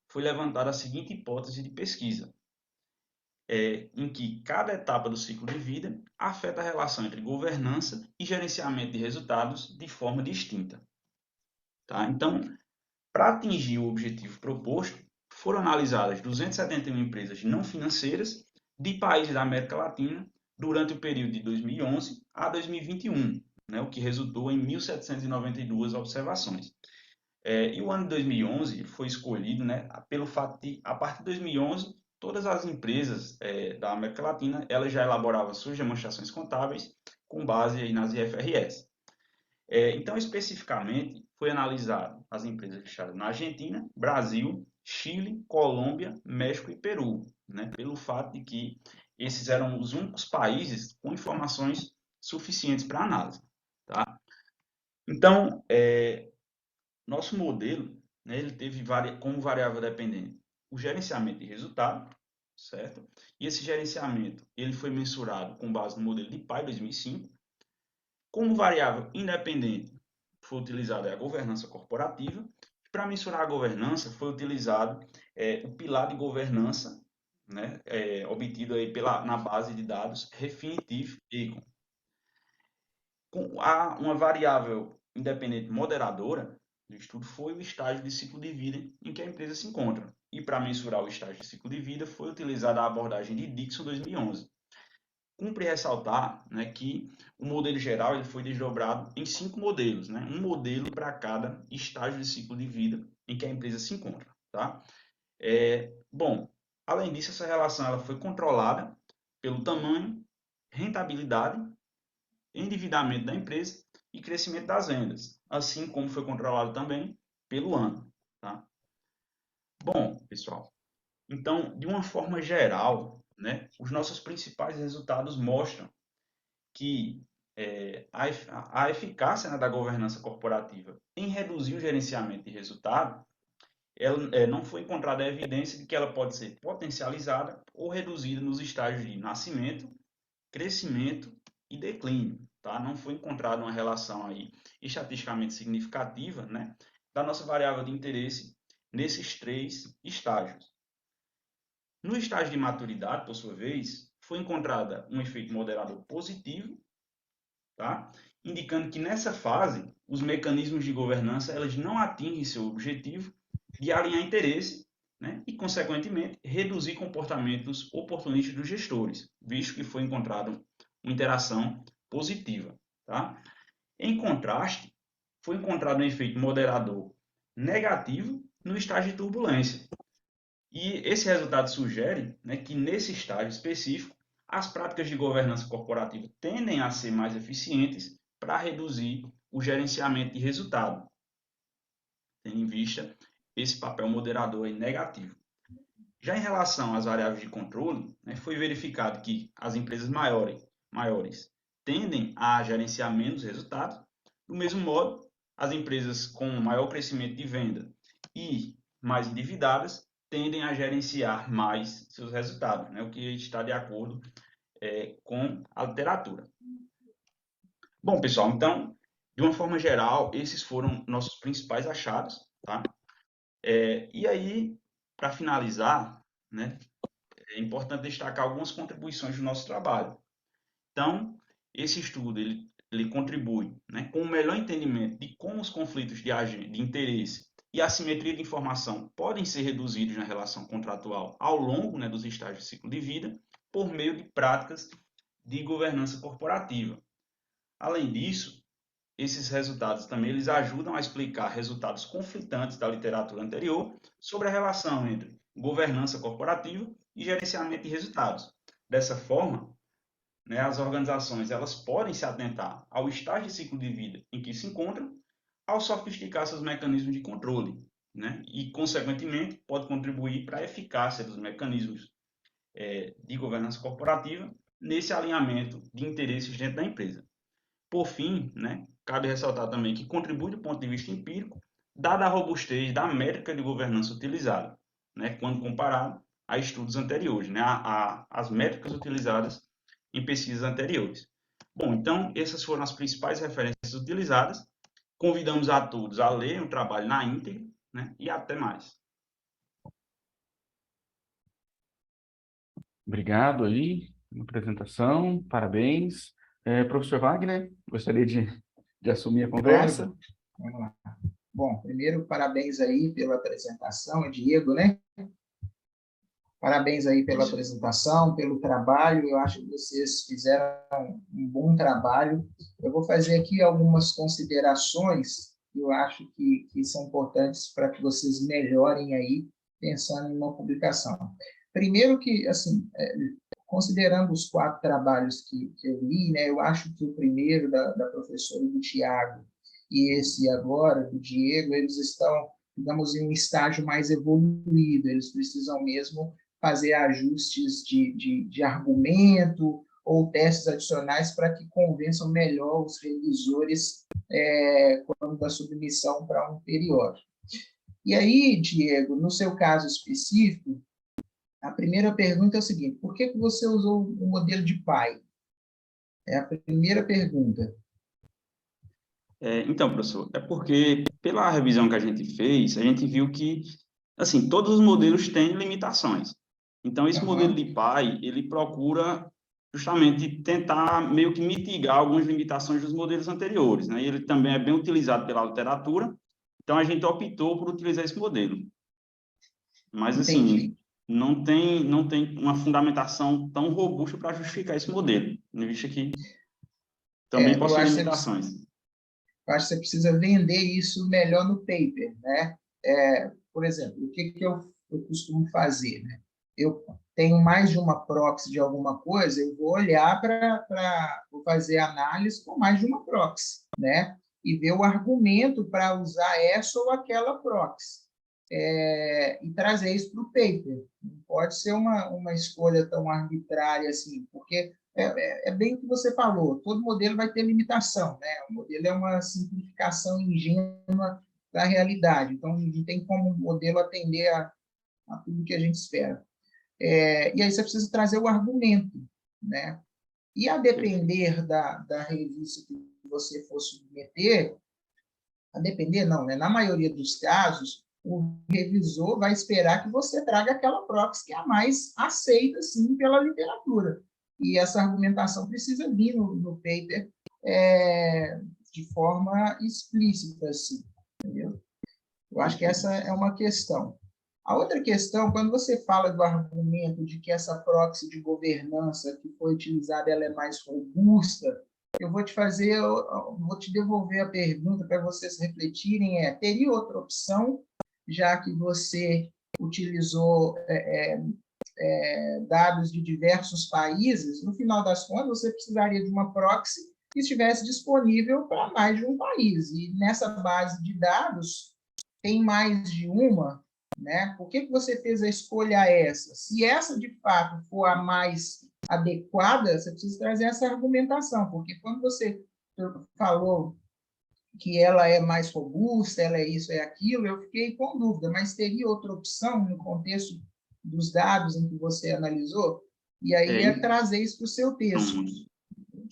foi levantada a seguinte hipótese de pesquisa, em que cada etapa do ciclo de vida afeta a relação entre governança e gerenciamento de resultados de forma distinta. Tá? Então, para atingir o objetivo proposto, foram analisadas 271 empresas não financeiras de países da América Latina durante o período de 2011 a 2021, né, o que resultou em 1.792 observações. E o ano de 2011 foi escolhido, né, pelo fato de, a partir de 2011, todas as empresas da América Latina elas já elaboravam suas demonstrações contábeis com base aí nas IFRS. Então, especificamente, foi analisado as empresas listadas na Argentina, Brasil, Chile, Colômbia, México e Peru, né, pelo fato de que esses eram os únicos países com informações suficientes para análise. Tá? Então, nosso modelo, né, ele teve como variável dependente o gerenciamento de resultado, certo? E esse gerenciamento ele foi mensurado com base no modelo de PAI 2005. Como variável independente, foi utilizada a governança corporativa. Para mensurar a governança, foi utilizado o pilar de governança, né, obtido aí na base de dados Refinitiv Econ. Uma variável independente moderadora do estudo foi o estágio de ciclo de vida em que a empresa se encontra. E para mensurar o estágio de ciclo de vida, foi utilizada a abordagem de Dixon 2011. Cumpre ressaltar, né, que o modelo geral ele foi desdobrado em 5 modelos, né, um modelo para cada estágio de ciclo de vida em que a empresa se encontra. Tá? Bom, além disso, essa relação ela foi controlada pelo tamanho, rentabilidade, endividamento da empresa e crescimento das vendas, assim como foi controlado também pelo ano. Tá? Bom, pessoal, então, de uma forma geral, né, os nossos principais resultados mostram que a eficácia, né, da governança corporativa em reduzir o gerenciamento de resultado, ela, não foi encontrada a evidência de que ela pode ser potencializada ou reduzida nos estágios de nascimento, crescimento e declínio. Tá? Não foi encontrada uma relação aí estatisticamente significativa, né, da nossa variável de interesse nesses 3 estágios. No estágio de maturidade, por sua vez, foi encontrada um efeito moderador positivo, tá? Indicando que nessa fase, os mecanismos de governança elas não atingem seu objetivo de alinhar interesse, né? E, consequentemente, reduzir comportamentos oportunistas dos gestores, visto que foi encontrada uma interação positiva. Tá? Em contraste, foi encontrado um efeito moderador negativo no estágio de turbulência. E esse resultado sugere, né, que nesse estágio específico, as práticas de governança corporativa tendem a ser mais eficientes para reduzir o gerenciamento de resultado, tendo em vista esse papel moderador aí negativo. Já em relação às variáveis de controle, né, foi verificado que as empresas maiores tendem a gerenciar menos resultados. Do mesmo modo, as empresas com maior crescimento de venda e mais endividadas tendem a gerenciar mais seus resultados, né, o que está de acordo com a literatura. Bom, pessoal, então, De uma forma geral, esses foram nossos principais achados, tá? E aí, para finalizar, né, é importante destacar algumas contribuições do nosso trabalho. Então, esse estudo ele contribui, né, com o melhor entendimento de como os conflitos de interesse e assimetria de informação podem ser reduzidos na relação contratual ao longo, né, dos estágios de ciclo de vida, por meio de práticas de governança corporativa. Além disso, esses resultados também eles ajudam a explicar resultados conflitantes da literatura anterior sobre a relação entre governança corporativa e gerenciamento de resultados. Dessa forma, né, as organizações elas podem se atentar ao estágio de ciclo de vida em que se encontram, ao sofisticar seus mecanismos de controle, né, e, consequentemente, pode contribuir para a eficácia dos mecanismos de governança corporativa nesse alinhamento de interesses dentro da empresa. Por fim, né, cabe ressaltar também que contribui do ponto de vista empírico, dada a robustez da métrica de governança utilizada, né, quando comparado a estudos anteriores, né, as métricas utilizadas em pesquisas anteriores. Bom, então, essas foram as principais referências utilizadas. Convidamos a todos a lerem o trabalho na íntegra, né, e até mais. Obrigado aí pela apresentação, parabéns. Professor Wagner, gostaria de assumir a conversa? Vamos lá. Bom, primeiro, parabéns aí pela apresentação, é Diego, né? Parabéns aí pela apresentação, pelo trabalho, eu acho que vocês fizeram um bom trabalho. Eu vou fazer aqui algumas considerações que eu acho que são importantes para que vocês melhorem aí, pensando em uma publicação. Primeiro que, assim, considerando os 4 trabalhos que eu li, né, eu acho que o primeiro da professora do Tiago e esse agora do Diego, eles estão, digamos, em um estágio mais evoluído, eles precisam mesmo fazer ajustes de argumento ou testes adicionais para que convençam melhor os revisores quando da submissão para um periódico. E aí, Diego, no seu caso específico, a primeira pergunta é o seguinte: por que você usou o modelo de pai? É a primeira pergunta. Então, professor, é porque pela revisão que a gente fez, a gente viu que, assim, todos os modelos têm limitações. Então, esse modelo de pai, ele procura justamente tentar meio que mitigar algumas limitações dos modelos anteriores, né? E ele também é bem utilizado pela literatura, então a gente optou por utilizar esse modelo. Mas, assim, não tem uma fundamentação tão robusta para justificar esse modelo, visto que também possui limitações. Eu acho que você precisa vender isso melhor no paper, né? Por exemplo, o que eu costumo fazer, né? Eu tenho mais de uma proxy de alguma coisa, eu vou olhar vou fazer análise com mais de uma proxy, né? E ver o argumento para usar essa ou aquela proxy. E trazer isso para o paper. Não pode ser uma escolha tão arbitrária assim, porque é bem o que você falou, todo modelo vai ter limitação, né? O modelo é uma simplificação ingênua da realidade, então não tem como o modelo atender a tudo que a gente espera. E aí você precisa trazer o argumento, né? E a depender da revista que você for submeter, a depender não, né? Na maioria dos casos, o revisor vai esperar que você traga aquela proxy que é a mais aceita, sim, pela literatura. E essa argumentação precisa vir no paper de forma explícita, assim, entendeu? Eu acho que essa é uma questão. A outra questão, quando você fala do argumento de que essa proxy de governança que foi utilizada ela é mais robusta, eu vou te devolver a pergunta para vocês refletirem, teria outra opção, já que você utilizou dados de diversos países, no final das contas, você precisaria de uma proxy que estivesse disponível para mais de um país. E nessa base de dados, tem mais de uma, né? Por que você fez a escolha essa? Se essa, de fato, for a mais adequada, você precisa trazer essa argumentação, porque quando você falou que ela é mais robusta, ela é isso, é aquilo, eu fiquei com dúvida, mas teria outra opção no contexto dos dados em que você analisou? E aí trazer isso para o seu texto.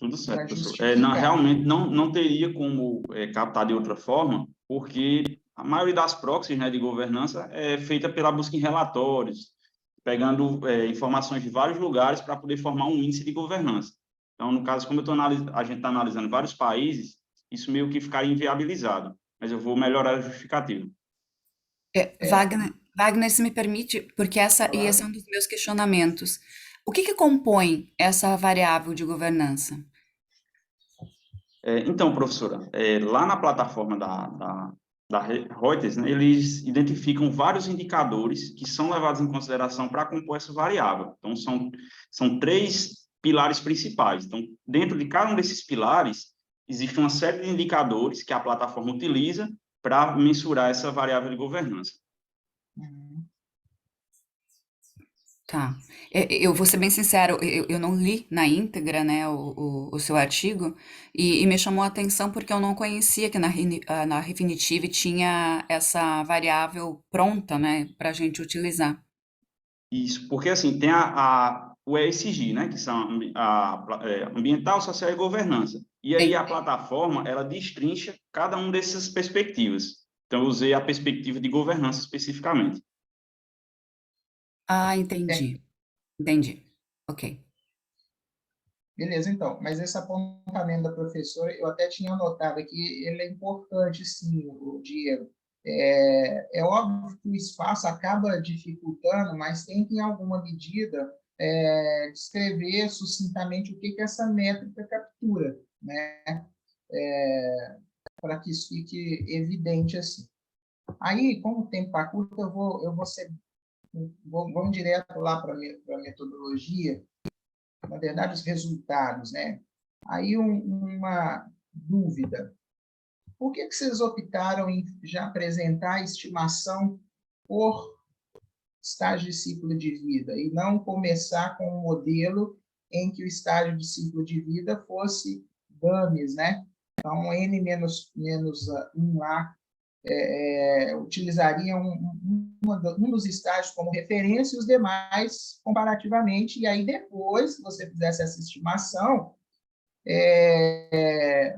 Tudo certo, Para professor. justificar. Realmente não teria como captar de outra forma, porque a maioria das proxies, né, de governança é feita pela busca em relatórios, pegando informações de vários lugares para poder formar um índice de governança. Então, no caso, como a gente está analisando vários países, isso meio que ficaria inviabilizado. Mas eu vou melhorar a justificativa. Wagner, se me permite, porque esse é Claro. um dos meus questionamentos. O que compõe essa variável de governança? Então, professora, lá na plataforma da Reuters, né, eles identificam vários indicadores que são levados em consideração para compor essa variável. Então, são 3 pilares principais. Então, dentro de cada um desses pilares, existe uma série de indicadores que a plataforma utiliza para mensurar essa variável de governança. Uhum. Tá. Eu vou ser bem sincero, eu não li na íntegra, né, o seu artigo, e me chamou a atenção porque eu não conhecia que na Refinitiv tinha essa variável pronta, né, para a gente utilizar. Isso, porque assim, tem o ESG, né, que são ambiental, social e governança. E aí Sim. a plataforma, ela destrincha cada uma dessas perspectivas. Então, eu usei a perspectiva de governança especificamente. Ah, É, entendi. Entendi. Ok. beleza, então. Mas esse apontamento da professora, eu até tinha anotado aqui, ele é importante, sim, o Diego. É óbvio que o espaço acaba dificultando, mas tem que, em alguma medida, descrever sucintamente o que essa métrica captura, né? Para que isso fique evidente assim. Aí, como o tempo está curto, vamos direto lá para a metodologia, na verdade, os resultados, né? Aí, uma dúvida. Por que vocês optaram em já apresentar a estimação por estágio de ciclo de vida e não começar com um modelo em que o estágio de ciclo de vida fosse dummies, né? Então, N-1 lá utilizaria um dos estágios como referência e os demais comparativamente, e aí depois, se você fizesse essa estimação,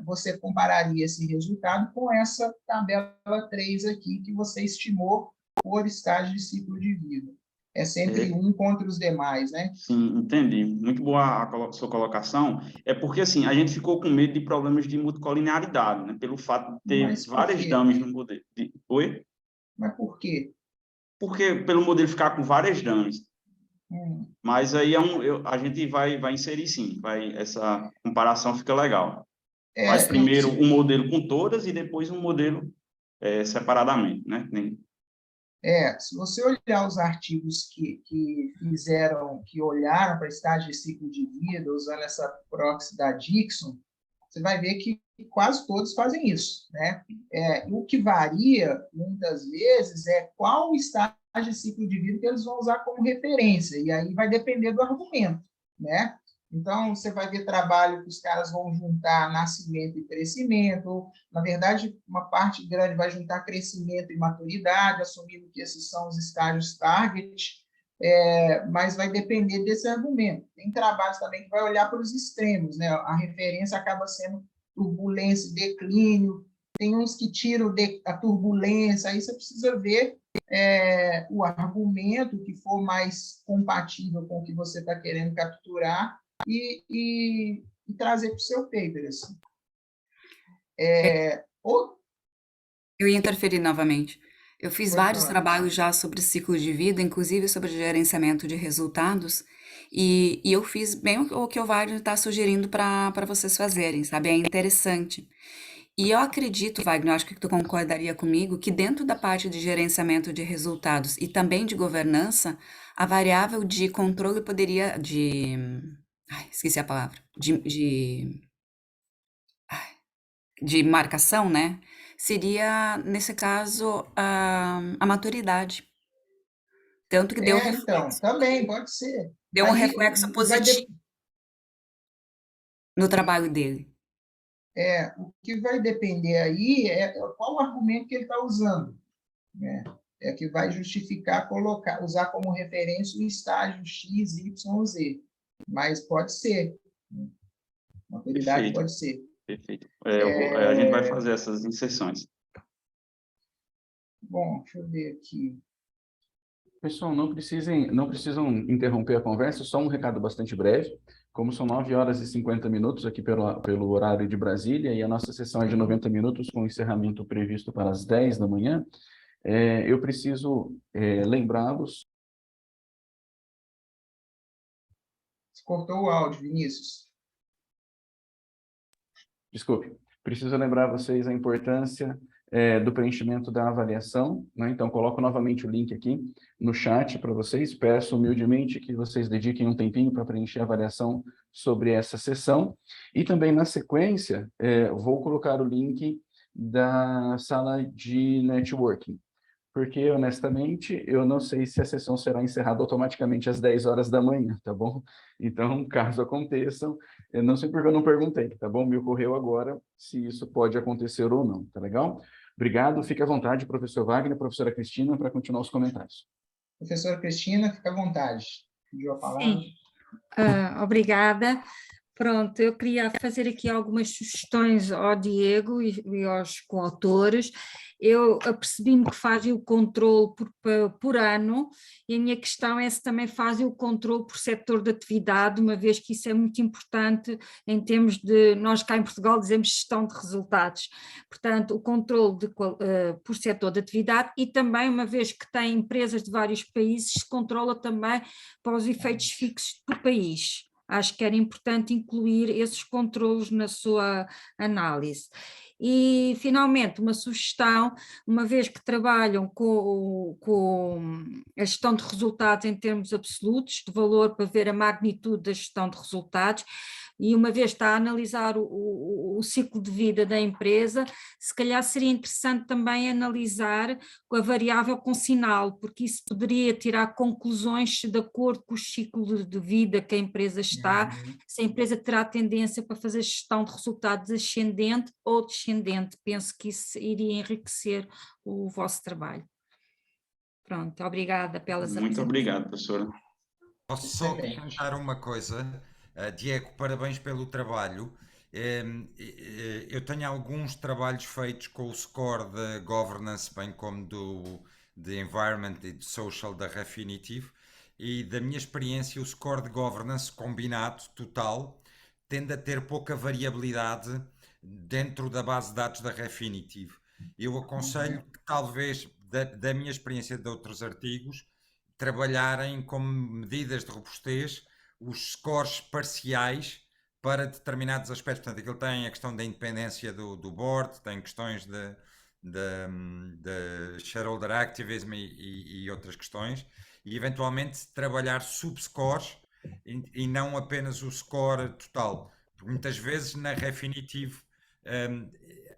você compararia esse resultado com essa tabela 3 aqui, que você estimou por estágio de ciclo de vida. É sempre um contra os demais, né? Sim, entendi. Muito boa a sua colocação. É porque, assim, a gente ficou com medo de problemas de multicolinearidade, né? Pelo fato de ter Mas por várias quê? dummies no modelo. Oi? Mas por quê? Porque pelo modelo ficar com várias dummies. Hum, Mas aí a gente vai inserir, sim. Essa comparação fica legal. Faz primeiro um modelo com todas e depois um modelo separadamente, né? se você olhar os artigos que olharam para estágio de ciclo de vida, usando essa proxy da Dixon, você vai ver que quase todos fazem isso, né? O que varia, muitas vezes, é qual estágio de ciclo de vida que eles vão usar como referência, e aí vai depender do argumento, né? Então, você vai ver trabalho que os caras vão juntar nascimento e crescimento. Na verdade, uma parte grande vai juntar crescimento e maturidade, assumindo que esses são os estágios target, mas vai depender desse argumento. Tem trabalhos também que vai olhar para os extremos, né? A referência acaba sendo turbulência e declínio. Tem uns que tiram a turbulência, aí você precisa ver o argumento que for mais compatível com o que você está querendo capturar e trazer para o seu paper. Assim. Eu ia interferir novamente. Eu fiz Pode vários falar. trabalhos já sobre ciclo de vida, inclusive sobre gerenciamento de resultados, e eu fiz bem o que o Wagner está sugerindo para vocês fazerem, sabe? É interessante. E eu acredito, Wagner, acho que tu concordaria comigo, que dentro da parte de gerenciamento de resultados e também de governança, a variável de controle poderia, esqueci a palavra, de marcação, né? Seria, nesse caso, a maturidade. Tanto que deu Então, também pode ser. um reflexo positivo no trabalho dele. O que vai depender aí é qual o argumento que ele está usando. Né? É que vai justificar usar como referência o estágio X, Y, Z. Mas pode ser. Uma autoridade Perfeito, pode ser. perfeito. A gente vai fazer essas inserções. Bom, deixa eu ver aqui. Pessoal, não precisam interromper a conversa, só um recado bastante breve. Como são 9h50 aqui pelo horário de Brasília, e a nossa sessão é de 90 minutos, com encerramento previsto para as 10 da manhã, eu preciso lembrá-los. Você cortou o áudio, Vinícius. Desculpe, preciso lembrar vocês a importância do preenchimento da avaliação, né? Então, coloco novamente o link aqui no chat para vocês. Peço humildemente que vocês dediquem um tempinho para preencher a avaliação sobre essa sessão. E também, na sequência, vou colocar o link da sala de networking, porque, honestamente, eu não sei se a sessão será encerrada automaticamente às 10 horas da manhã, tá bom? Então, caso aconteçam, eu não sei porque eu não perguntei, tá bom? Me ocorreu agora se isso pode acontecer ou não, tá legal? Obrigado, fique à vontade, professor Wagner, professora Cristina, para continuar os comentários. Professora Cristina, fica à vontade. Pediu a palavra. Sim, obrigada. Pronto, eu queria fazer aqui algumas sugestões ao Diego e aos coautores. Eu apercebi-me que fazem o controle por ano, e a minha questão é se também fazem o controle por setor de atividade, uma vez que isso é muito importante em termos de, nós cá em Portugal dizemos gestão de resultados, portanto o controle por setor de atividade, e também uma vez que tem empresas de vários países, se controla também para os efeitos fixos por país. Acho que era importante incluir esses controlos na sua análise. E, finalmente, uma sugestão, uma vez que trabalham com a gestão de resultados em termos absolutos, de valor para ver a magnitude da gestão de resultados, e uma vez que está a analisar o ciclo de vida da empresa, se calhar seria interessante também analisar a variável com sinal, porque isso poderia tirar conclusões de acordo com o ciclo de vida que a empresa está, se a empresa terá tendência para fazer gestão de resultados ascendente ou descendente. Penso que isso iria enriquecer o vosso trabalho. Pronto, obrigada pelas Muito obrigado, professora. Posso só acrescentar uma coisa? Diego, parabéns pelo trabalho. Eu tenho alguns trabalhos feitos com o score de governance, bem como de environment e de social da Refinitiv, e da minha experiência o score de governance combinado, total, tende a ter pouca variabilidade dentro da base de dados da Refinitiv. Eu aconselho que talvez, da minha experiência de outros artigos, trabalharem como medidas de robustez os scores parciais para determinados aspectos. Portanto, aquilo tem a questão da independência do board, tem questões de shareholder activism e outras questões, e eventualmente trabalhar subscores e não apenas o score total. Porque muitas vezes na Refinitiv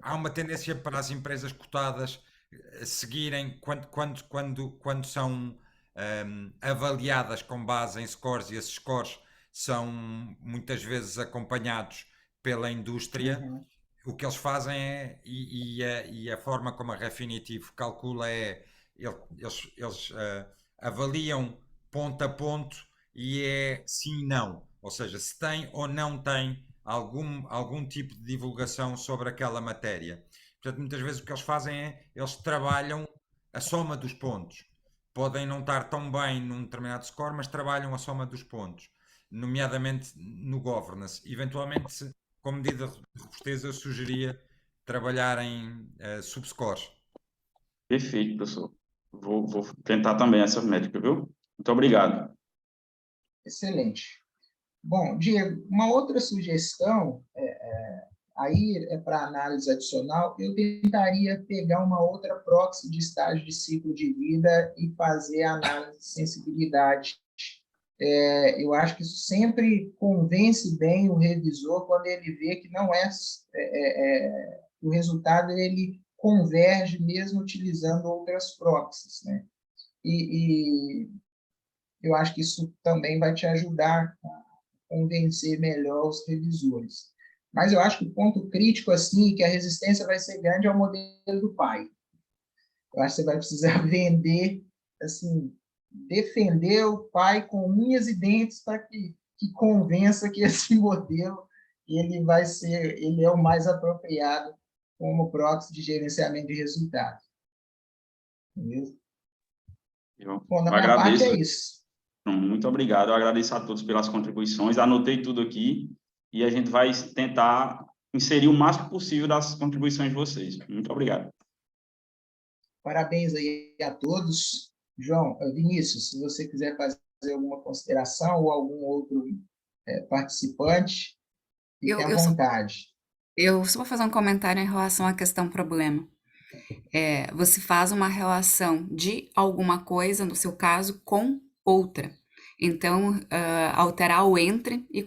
há uma tendência para as empresas cotadas seguirem quando são avaliadas com base em scores, e esses scores são muitas vezes acompanhados pela indústria. O que eles fazem é, e a forma como a Refinitiv calcula é, eles avaliam ponto a ponto e é sim e não, ou seja, se tem ou não tem algum tipo de divulgação sobre aquela matéria. Portanto, muitas vezes o que eles fazem é, eles trabalham a soma dos pontos. Podem não estar tão bem num determinado score, mas trabalham a soma dos pontos, nomeadamente no governance. Eventualmente, como medida de robustez, eu sugeria trabalhar em subscores. Perfeito, professor. Vou tentar também essa métrica, viu? Muito obrigado. Excelente. Bom, Diego, uma outra sugestão, aí é para análise adicional, eu tentaria pegar uma outra proxy de estágio de ciclo de vida e fazer a análise de sensibilidade. Eu acho que isso sempre convence bem o revisor quando ele vê que não o resultado ele converge mesmo utilizando outras proxies, né? E eu acho que isso também vai te ajudar a convencer melhor os revisores. Mas eu acho que o ponto crítico, assim, que a resistência vai ser grande, é o modelo do pai. Eu acho que você vai precisar vender, assim, defender o pai com unhas e dentes para que convença que esse modelo ele é o mais apropriado como proxy de gerenciamento de resultados. Beleza? Bom, da Eu minha parte agradeço. é isso. Muito obrigado. Eu agradeço a todos pelas contribuições. Anotei tudo aqui e a gente vai tentar inserir o máximo possível das contribuições de vocês. Muito obrigado. Parabéns aí a todos. João, Vinícius, se você quiser fazer alguma consideração ou algum outro participante, fique à vontade. Eu só vou fazer um comentário em relação à questão problema. Você faz uma relação de alguma coisa, no seu caso, com outra. Então, alterar o entre e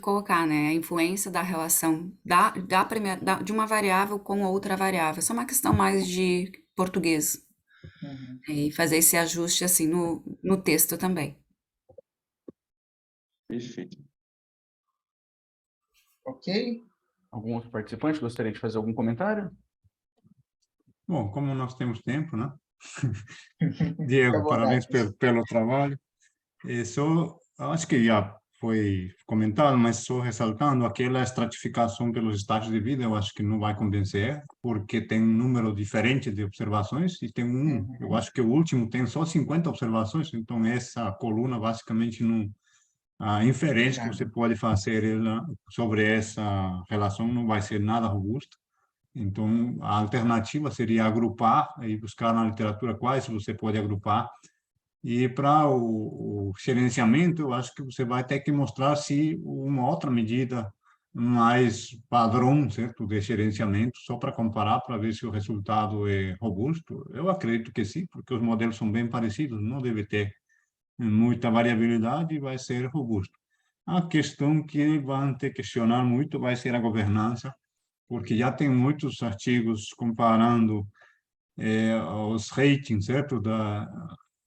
colocar, né, a influência da relação de uma variável com outra variável. Isso é uma questão mais de português. E fazer esse ajuste assim no texto também. Perfeito. Ok? Algum outro participante gostaria de fazer algum comentário? Bom, como nós temos tempo, né? Fique à Diego, vontade. parabéns pelo trabalho. Acho que já foi comentado, mas só ressaltando, aquela estratificação pelos estágios de vida, eu acho que não vai convencer, porque tem um número diferente de observações, e tem eu acho que o último tem só 50 observações, então essa coluna basicamente não, a inferência que você pode fazer sobre essa relação não vai ser nada robusta. Então, a alternativa seria agrupar e buscar na literatura quais você pode agrupar. E para o gerenciamento, eu acho que você vai ter que mostrar se uma outra medida mais padrão, certo, de gerenciamento, só para comparar, para ver se o resultado é robusto. Eu acredito que sim, porque os modelos são bem parecidos, não deve ter muita variabilidade e vai ser robusto. A questão que vão ter que questionar muito vai ser a governança, porque já tem muitos artigos comparando os ratings, certo, da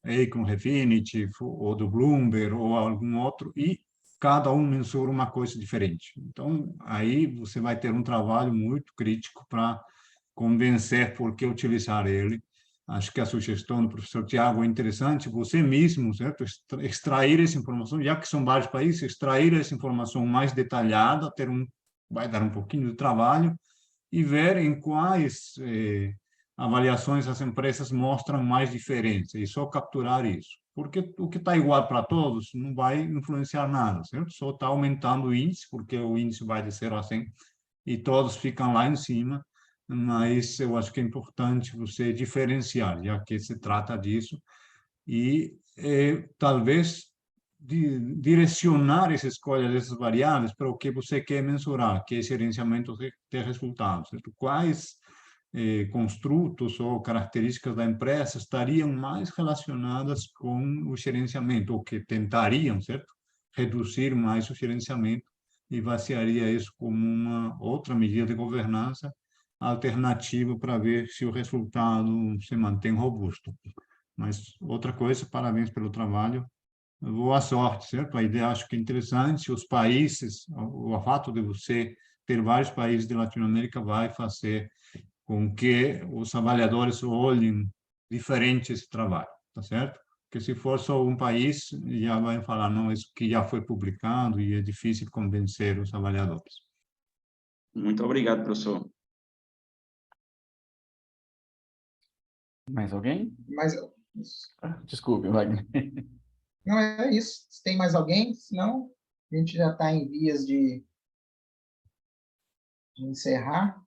Econ Refinitiv ou do Bloomberg ou algum outro, e cada um mensura uma coisa diferente. Então, aí você vai ter um trabalho muito crítico para convencer por que utilizar ele. Acho que a sugestão do professor Tiago é interessante, você mesmo, certo, extrair essa informação, já que são vários países, extrair essa informação mais detalhada, vai dar um pouquinho de trabalho, e ver em quais avaliações as empresas mostram mais diferença, e só capturar isso. Porque o que está igual para todos não vai influenciar nada, certo? Só está aumentando o índice, porque o índice vai de 0 a 100, e todos ficam lá em cima, mas eu acho que é importante você diferenciar, já que se trata disso, e talvez direcionar essa escolha dessas variáveis para o que você quer mensurar, que é gerenciamento de resultados. Certo? Quais construtos ou características da empresa estariam mais relacionadas com o gerenciamento, ou que tentariam, certo? Reduzir mais o gerenciamento, e basearia isso como uma outra medida de governança alternativa para ver se o resultado se mantém robusto. Mas outra coisa, parabéns pelo trabalho. Boa sorte, certo? A ideia acho que é interessante. Os países, o fato de você ter vários países de Latinoamérica vai fazer com que os avaliadores olhem diferente esse trabalho, tá certo? Porque se for só um país, já vai falar, não, isso que já foi publicado e é difícil convencer os avaliadores. Muito obrigado, professor. Mais alguém? Desculpe, Wagner. Não, é isso. Se tem mais alguém, senão a gente já está em vias de encerrar.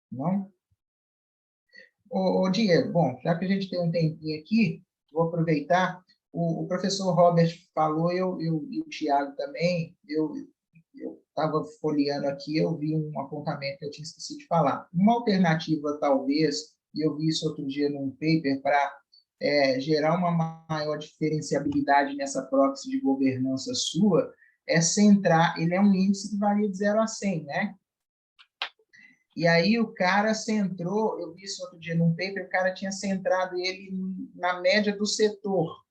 Não? Ô, Diego, bom, já que a gente tem um tempinho aqui, vou aproveitar. O professor Robert falou, e o Tiago também, eu estava folheando aqui, eu vi um apontamento que eu tinha esquecido de falar. Uma alternativa, talvez, e eu vi isso outro dia num paper, para gerar uma maior diferenciabilidade nessa proxy de governança sua, é centrar, ele é um índice que varia de 0 a 100, né? E aí o cara centrou, eu vi isso outro dia num paper, o cara tinha centrado ele na média do setor.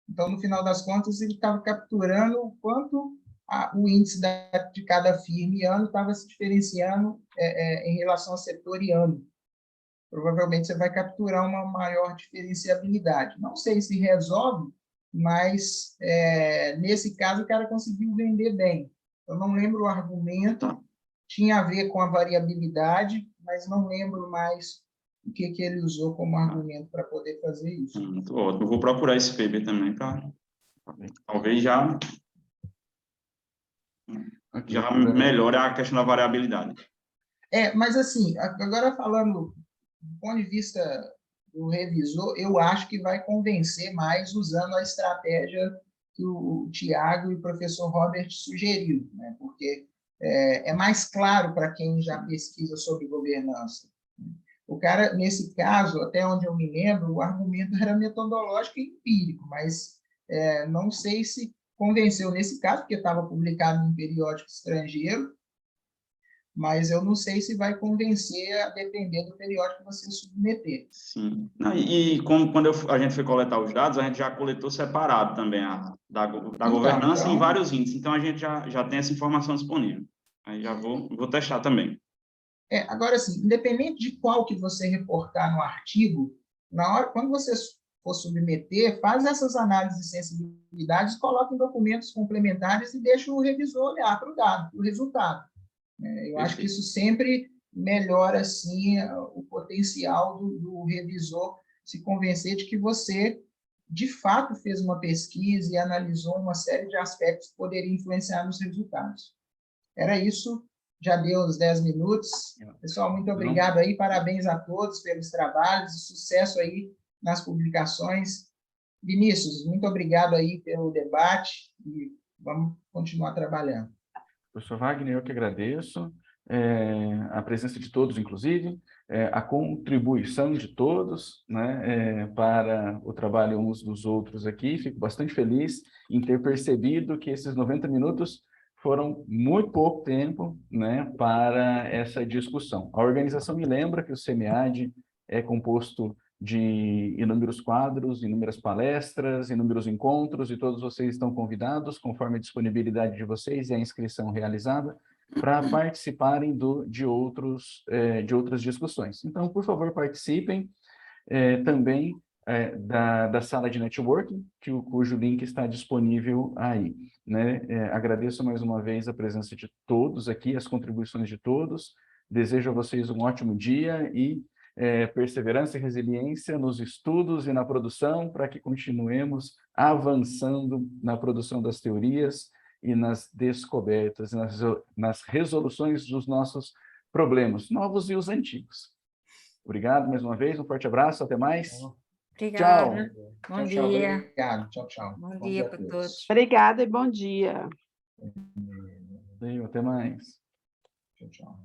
Então, no final das contas, ele estava capturando o quanto o índice de cada firma e ano estava se diferenciando em relação ao setor e ano. Provavelmente você vai capturar uma maior diferenciabilidade. Não sei se resolve, mas nesse caso o cara conseguiu vender bem. Eu não lembro o argumento, tinha a ver com a variabilidade, mas não lembro mais o que ele usou como argumento para poder fazer isso. Muito ótimo. Eu vou procurar esse paper também para talvez já melhore a questão da variabilidade. Mas assim, agora falando do ponto de vista do revisor, eu acho que vai convencer mais usando a estratégia que o Tiago e o professor Robert sugeriu, né? Porque é mais claro para quem já pesquisa sobre governança. O cara, nesse caso, até onde eu me lembro, o argumento era metodológico e empírico, mas não sei se convenceu nesse caso, porque estava publicado em um periódico estrangeiro, mas eu não sei se vai convencer a depender do periódico que você submeter. Sim. E quando a gente foi coletar os dados, a gente já coletou separado também da governança em vários índices. Então, a gente já tem essa informação disponível. Aí já vou testar também. Agora, assim, independente de qual que você reportar no artigo, quando você for submeter, faz essas análises de sensibilidade, coloca em documentos complementares e deixa o revisor olhar para o dado, para o resultado. Eu acho que isso sempre melhora, assim, o potencial do revisor se convencer de que você, de fato, fez uma pesquisa e analisou uma série de aspectos que poderiam influenciar nos resultados. Era isso, já deu uns 10 minutos. Pessoal, muito obrigado aí, parabéns a todos pelos trabalhos, sucesso aí nas publicações. Vinícius, muito obrigado aí pelo debate e vamos continuar trabalhando. Professor Wagner, eu que agradeço a presença de todos, inclusive, a contribuição de todos, né, para o trabalho uns dos outros aqui. Fico bastante feliz em ter percebido que esses 90 minutos foram muito pouco tempo, né, para essa discussão. A organização me lembra que o SEMEAD é composto de inúmeros quadros, inúmeras palestras, inúmeros encontros, e todos vocês estão convidados, conforme a disponibilidade de vocês e a inscrição realizada, para participarem de outras discussões. Então, por favor, participem também da sala de networking, cujo link está disponível aí, né? Agradeço mais uma vez a presença de todos aqui, as contribuições de todos, desejo a vocês um ótimo dia e perseverança e resiliência nos estudos e na produção, para que continuemos avançando na produção das teorias e nas descobertas, nas resoluções dos nossos problemas, novos e os antigos. Obrigado mais uma vez, um forte abraço, até mais. Obrigada. Tchau. Bom dia. Obrigado. Tchau. Bom dia para todos. Obrigada e bom dia. Até mais. Tchau.